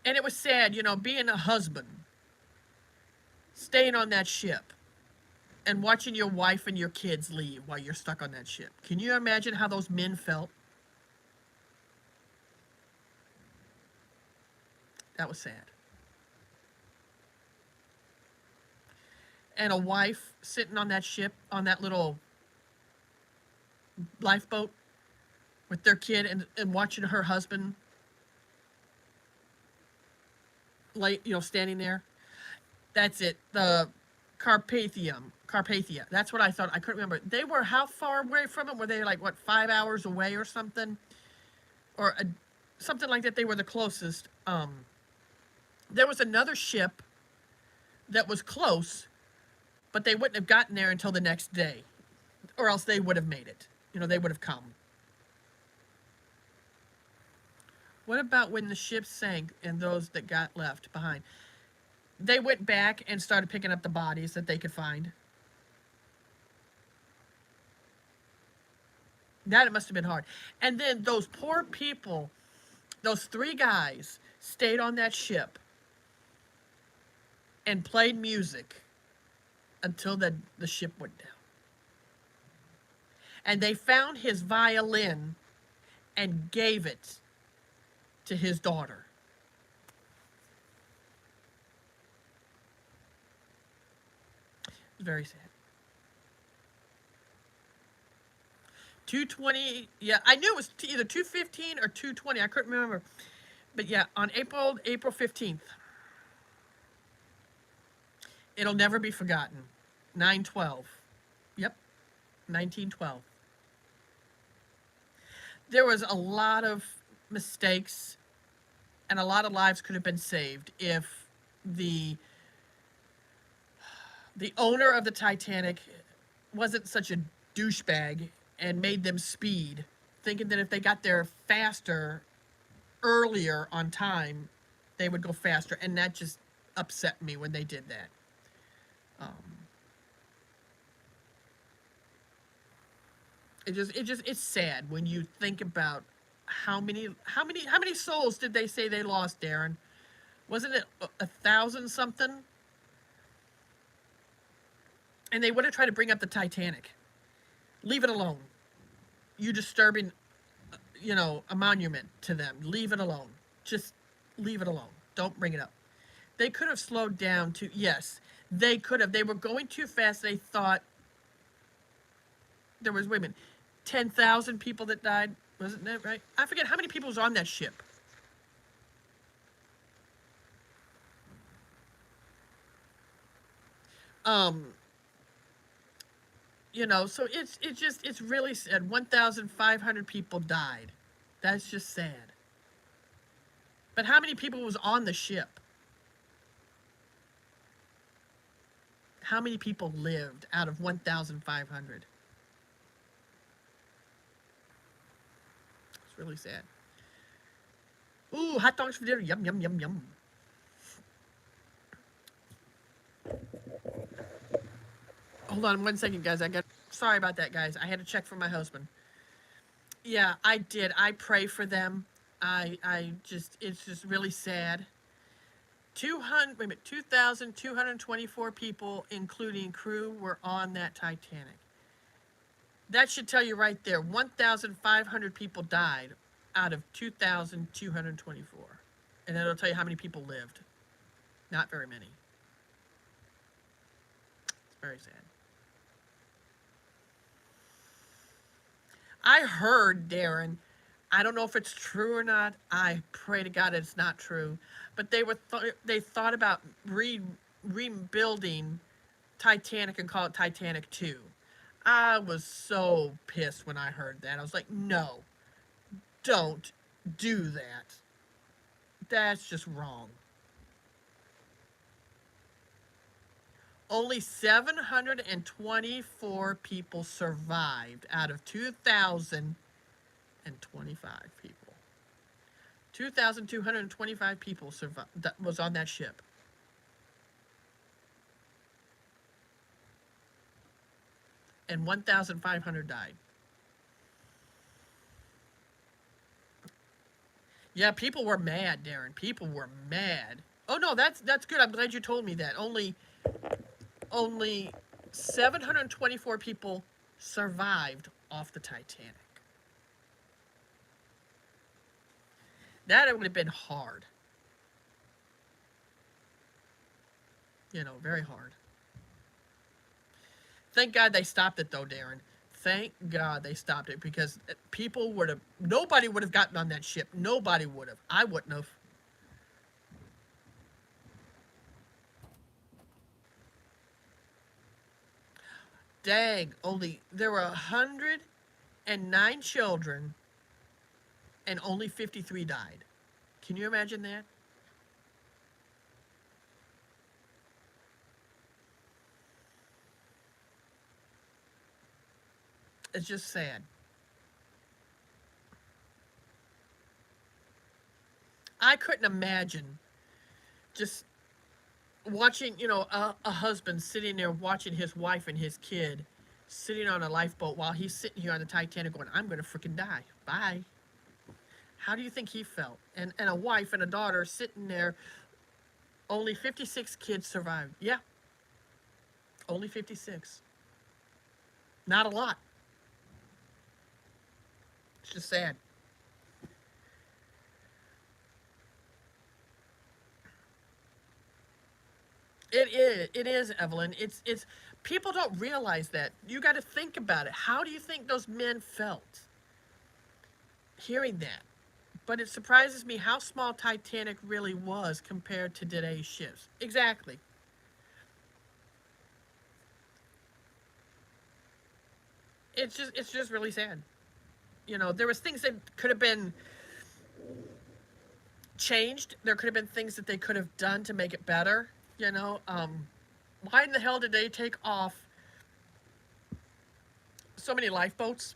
And it was sad, you know, being a husband, staying on that ship, and watching your wife and your kids leave while you're stuck on that ship. Can you imagine how those men felt? That was sad. And a wife sitting on that ship, on that little lifeboat with their kid and watching her husband standing there. That's it. The Carpathia. That's what I thought. I couldn't remember. They were how far away from it? Were they like, what, 5 hours away or something? Or something like that. They were the closest. There was another ship that was close, but they wouldn't have gotten there until the next day. Or else they would have made it. You know, they would have come. What about when the ship sank and those that got left behind? They went back and started picking up the bodies that they could find. That it must have been hard. And then those poor people, those 3 guys, stayed on that ship and played music until the ship went down. And they found his violin and gave it to his daughter. It was very sad. 2:20, yeah, I knew it was either 2:15 or 2:20. I couldn't remember. But yeah, on April 15th. It'll never be forgotten. 9/12. Yep, 1912. There was a lot of mistakes and a lot of lives could have been saved if the owner of the Titanic wasn't such a douchebag and made them speed, thinking that if they got there faster, earlier on time, they would go faster. And that just upset me when they did that. It's sad when you think about how many souls did they say they lost, Darren? Wasn't it 1,000 something? And they would have tried to bring up the Titanic. Leave it alone. You're disturbing, a monument to them. Leave it alone. Just leave it alone. Don't bring it up. They could have slowed down to, yes, they could have. They were going too fast. They thought there was, 10,000 people that died. Wasn't that right? I forget how many people was on that ship. So it's really sad. 1,500 people died. That's just sad. But how many people was on the ship? How many people lived out of 1,500? It's really sad. Ooh, hot dogs for dinner. Yum, yum, yum, yum. Hold on 1 second, guys. Sorry about that, guys. I had to check for my husband. Yeah, I did. I pray for them. It's just really sad. 200, wait a minute, 2,224 people, including crew, were on that Titanic. That should tell you right there, 1,500 people died out of 2,224. And that'll tell you how many people lived. Not very many. It's very sad. I heard, Darren, I don't know if it's true or not. I pray to God it's not true. But they thought about rebuilding Titanic and call it Titanic 2. I was so pissed when I heard that. I was like, no, don't do that. That's just wrong. Only 724 people survived out of 2,025 people. 2,225 people survived, that was on that ship. And 1,500 died. Yeah, people were mad, Darren. People were mad. Oh no, that's good. I'm glad you told me that. Only 724 people survived off the Titanic. That would have been hard. You know, very hard. Thank God they stopped it though, Darren. Thank God they stopped it, because nobody would have gotten on that ship. Nobody would have. I wouldn't have. Dang, there were 109 children and only 53 died. Can you imagine that? It's just sad. I couldn't imagine just watching, a husband sitting there watching his wife and his kid sitting on a lifeboat while he's sitting here on the Titanic going, I'm going to freaking die. Bye. How do you think he felt? And a wife and a daughter sitting there. Only 56 kids survived. Yeah. Only 56. Not a lot. It's just sad. It is, Evelyn. It's people don't realize that. You got to think about it. How do you think those men felt hearing that? But it surprises me how small Titanic really was compared to today's ships. Exactly. It's just really sad. There was things that could have been changed. There could have been things that they could have done to make it better. Why in the hell did they take off so many lifeboats?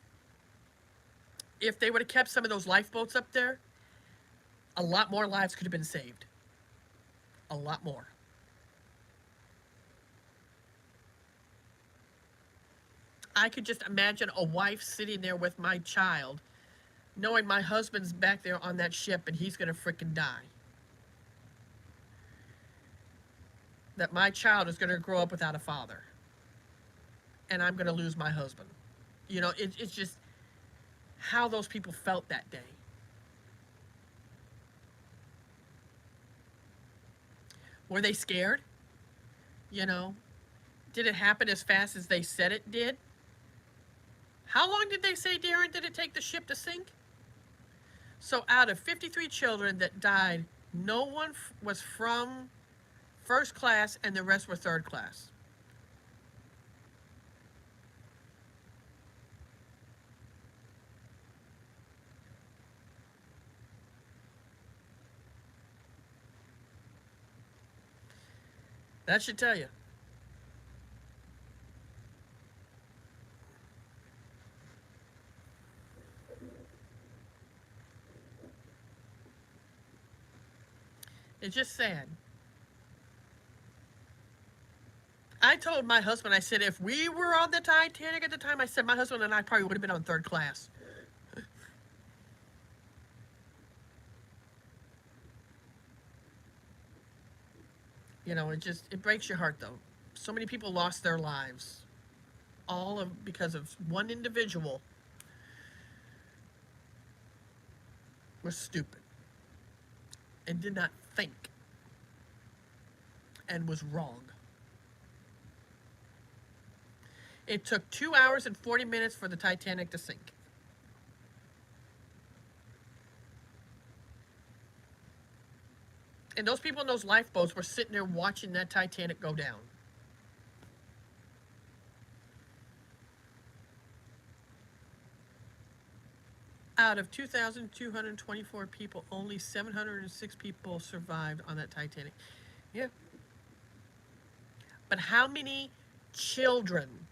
If they would have kept some of those lifeboats up there, a lot more lives could have been saved. A lot more. I could just imagine a wife sitting there with my child, knowing my husband's back there on that ship and he's going to frickin' die. That my child is going to grow up without a father. And I'm going to lose my husband. It's just how those people felt that day. Were they scared? Did it happen as fast as they said it did? How long did they say, Darren, did it take the ship to sink? So out of 53 children that died, no one was from first class and the rest were third class. That should tell you. It's just sad. I told my husband, I said, if we were on the Titanic at the time, I said my husband and I probably would have been on third class. It breaks your heart though. So many people lost their lives, all of because of one individual was stupid and did not think and was wrong. It took 2 hours and 40 minutes for the Titanic to sink. And those people in those lifeboats were sitting there watching that Titanic go down. Out of 2,224 people, only 706 people survived on that Titanic. Yeah. But how many children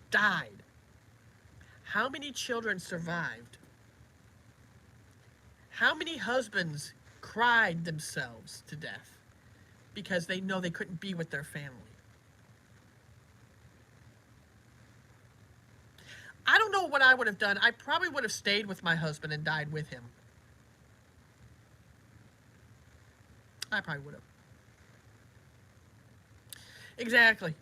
died? How many children survived? How many husbands cried themselves to death because they know they couldn't be with their family? I don't know what I would have done. I probably would have stayed with my husband and died with him. I probably would have. Exactly.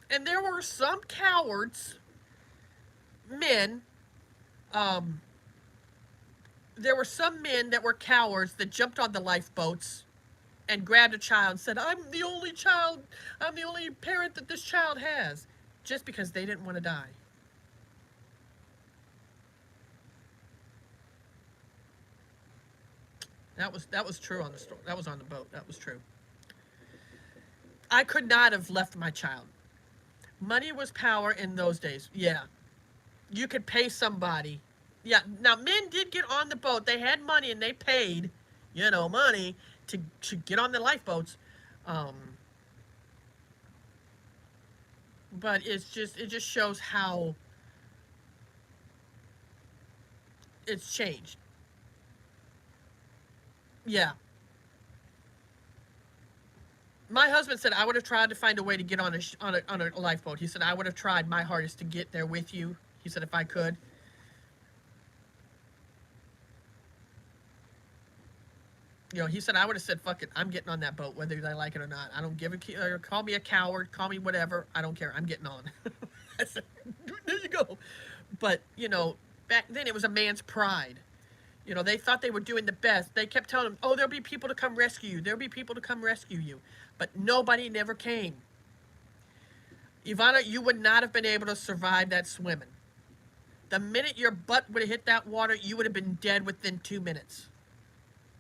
And there were some cowards, men, um, there were some men that were cowards that jumped on the lifeboats and grabbed a child and said, I'm the only parent that this child has, just because they didn't want to die. That was true on the story. That was on the boat. That was true. I could not have left my child. Money was power in those days. Yeah. You could pay somebody. Yeah. Now, men did get on the boat. They had money and they paid, money to get on the lifeboats. But it just shows how it's changed. Yeah. My husband said I would have tried to find a way to get on a lifeboat. He said I would have tried my hardest to get there with you. He said if I could. He said I would have said fuck it. I'm getting on that boat whether I like it or not. I don't give a call me a coward, call me whatever. I don't care. I'm getting on. I said, there you go. But back then it was a man's pride. They thought they were doing the best. They kept telling him, oh, there'll be people to come rescue you. There'll be people to come rescue you. But nobody never came. Ivana, you would not have been able to survive that swimming. The minute your butt would have hit that water, you would have been dead within 2 minutes.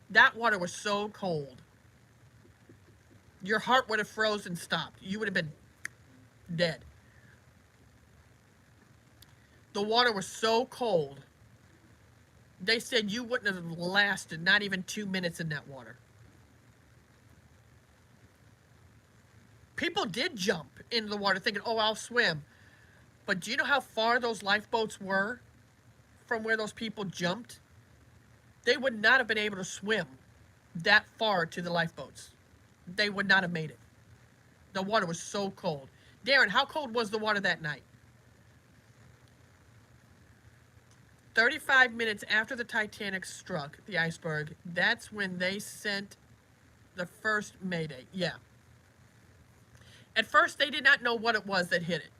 That water was so cold. Your heart would have frozen and stopped. You would have been dead. The water was so cold. They said you wouldn't have lasted not even 2 minutes in that water. People did jump into the water thinking, oh, I'll swim. But do you know how far those lifeboats were from where those people jumped? They would not have been able to swim that far to the lifeboats. They would not have made it. The water was so cold. Darren, how cold was the water that night? 35 minutes after the Titanic struck the iceberg, that's when they sent the first mayday. Yeah. At first, they did not know what it was that hit it.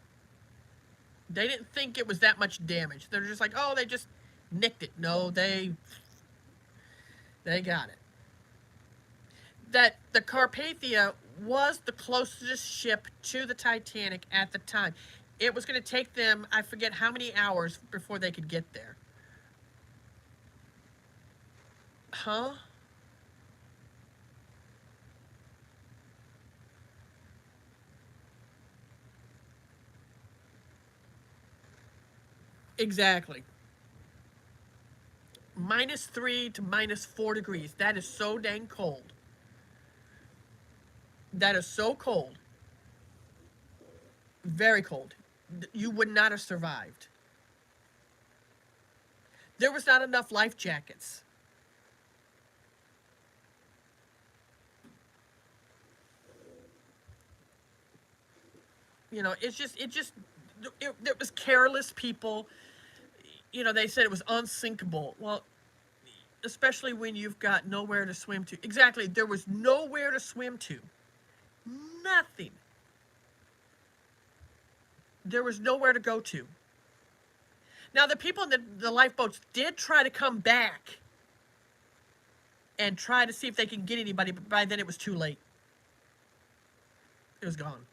They didn't think it was that much damage. They're just like, oh, they just nicked it. No, they got it. That the Carpathia was the closest ship to the Titanic at the time. It was going to take them, I forget how many hours before they could get there. Huh? Exactly. -3 to -4 degrees. That is so dang cold. That is so cold. Very cold. You would not have survived. There was not enough life jackets. It was careless people. They said it was unsinkable. Well, especially when you've got nowhere to swim to. Exactly, there was nowhere to swim to. Nothing. There was nowhere to go to. Now, the people in the lifeboats did try to come back and try to see if they can get anybody, but by then it was too late. It was gone.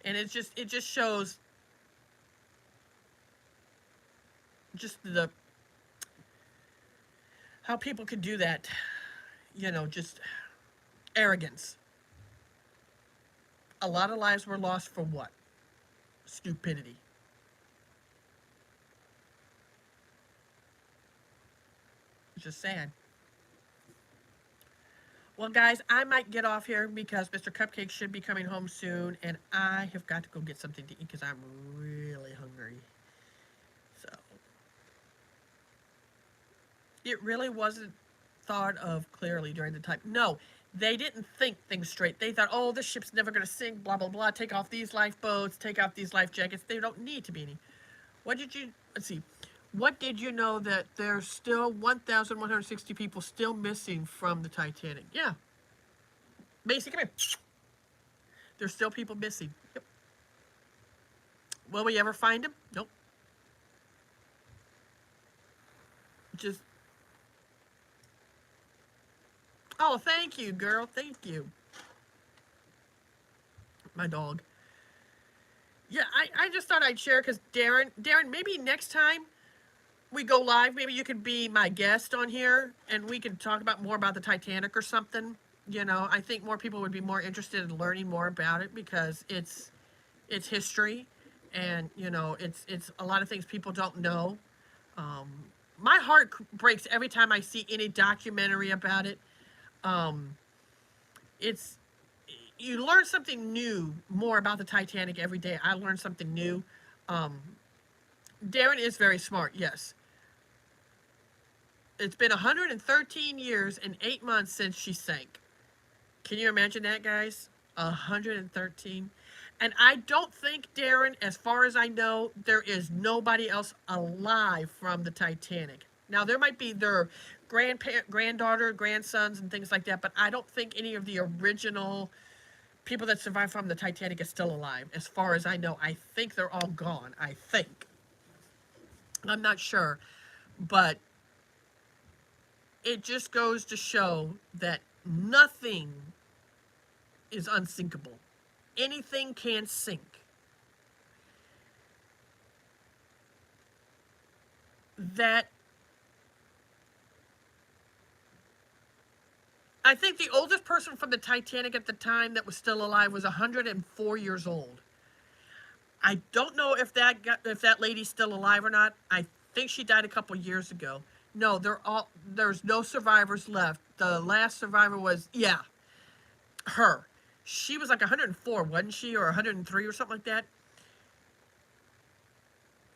And it just shows just how people could do that, just arrogance. A lot of lives were lost for what? Stupidity. It's just sad. Well, guys, I might get off here because Mr. Cupcake should be coming home soon, and I have got to go get something to eat because I'm really hungry. So, it really wasn't thought of clearly during the time. No, they didn't think things straight. They thought, oh, this ship's never going to sink, blah, blah, blah. Take off these lifeboats, take off these life jackets. They don't need to be any. Let's see. What did you know that there's still 1,160 people still missing from the Titanic? Yeah. Macy, come here. There's still people missing. Yep. Will we ever find them? Nope. Just. Oh, thank you, girl. Thank you. My dog. Yeah, I just thought I'd share because Darren, maybe next time we go live, maybe you could be my guest on here and we could talk about more about the Titanic or something. I think more people would be more interested in learning more about it because it's history and, it's a lot of things people don't know. My heart breaks every time I see any documentary about it. You learn something new more about the Titanic every day. I learn something new. Darren is very smart, yes. It's been 113 years and 8 months since she sank. Can you imagine that, guys? 113. And I don't think, Darren, as far as I know, there is nobody else alive from the Titanic. Now, there might be their granddaughter, grandsons, and things like that, but I don't think any of the original people that survived from the Titanic is still alive. As far as I know, I think they're all gone. I think. I'm not sure. But it just goes to show that nothing is unsinkable. Anything can sink. That I think the oldest person from the Titanic at the time that was still alive was 104 years old. I don't know if that lady's still alive or not. I think she died a couple years ago. No, there's no survivors left. The last survivor was, her. She was like 104, wasn't she? Or 103 or something like that.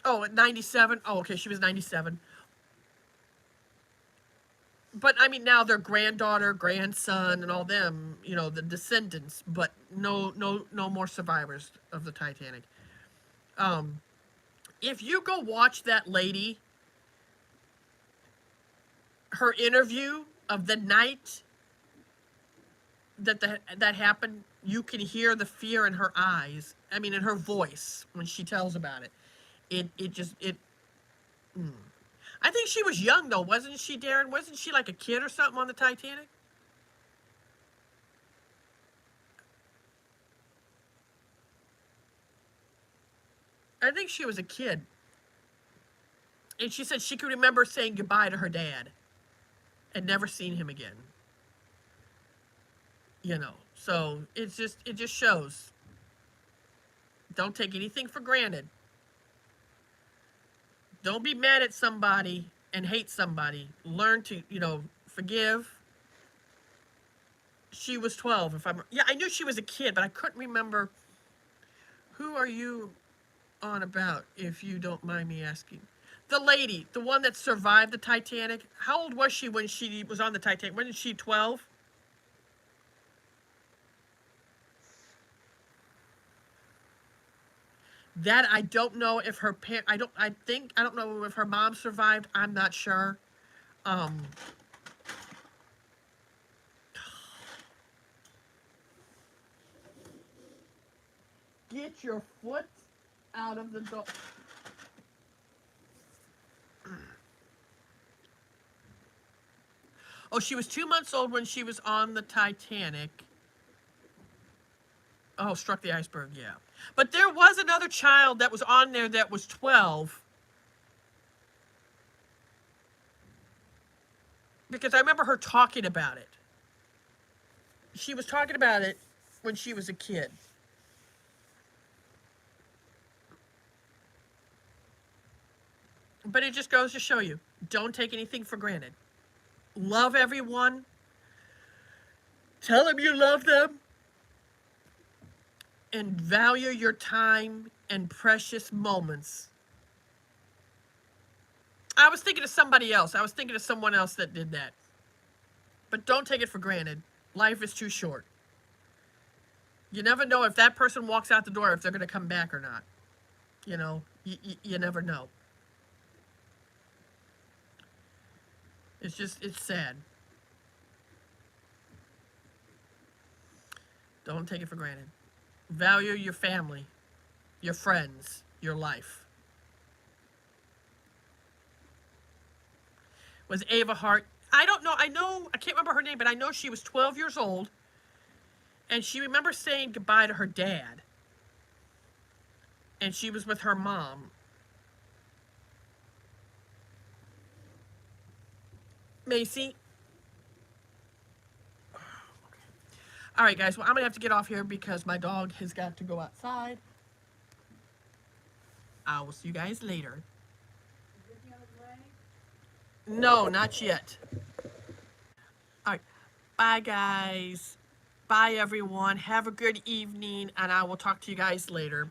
Oh, at 97? Oh, okay, she was 97. But, I mean, now their granddaughter, grandson, and all them, the descendants. But no more survivors of the Titanic. If you go watch that lady, her interview of the night that happened, you can hear the fear in her eyes. I mean, in her voice when she tells about it. I think she was young, though, wasn't she, Darren? Wasn't she like a kid or something on the Titanic? I think she was a kid. And she said she could remember saying goodbye to her dad and never seen him again. So it just shows. Don't take anything for granted. Don't be mad at somebody and hate somebody. Learn to, forgive. She was 12, I knew she was a kid, but I couldn't remember. Who are you on about, if you don't mind me asking? The lady, the one that survived the Titanic. How old was she when she was on the Titanic? Wasn't she 12? That I don't know if her I don't know if her mom survived. I'm not sure. Um, get your foot out of the door. Oh, she was 2 months old when she was on the Titanic. Oh, struck the iceberg, yeah. But there was another child that was on there that was 12. Because I remember her talking about it. She was talking about it when she was a kid. But it just goes to show you, don't take anything for granted. Love everyone. Tell them you love them. And value your time and precious moments. I was thinking of somebody else. I was thinking of someone else that did that. But don't take it for granted. Life is too short. You never know if that person walks out the door, if they're going to come back or not. You know, you never know. It's sad. Don't take it for granted. Value your family, your friends, your life. Was Ava Hart? I don't know. I can't remember her name, but I know she was 12 years old. And she remembers saying goodbye to her dad. And she was with her mom. Macy. All right, guys. Well, I'm going to have to get off here because my dog has got to go outside. I will see you guys later. No, not yet. All right. Bye, guys. Bye, everyone. Have a good evening, and I will talk to you guys later.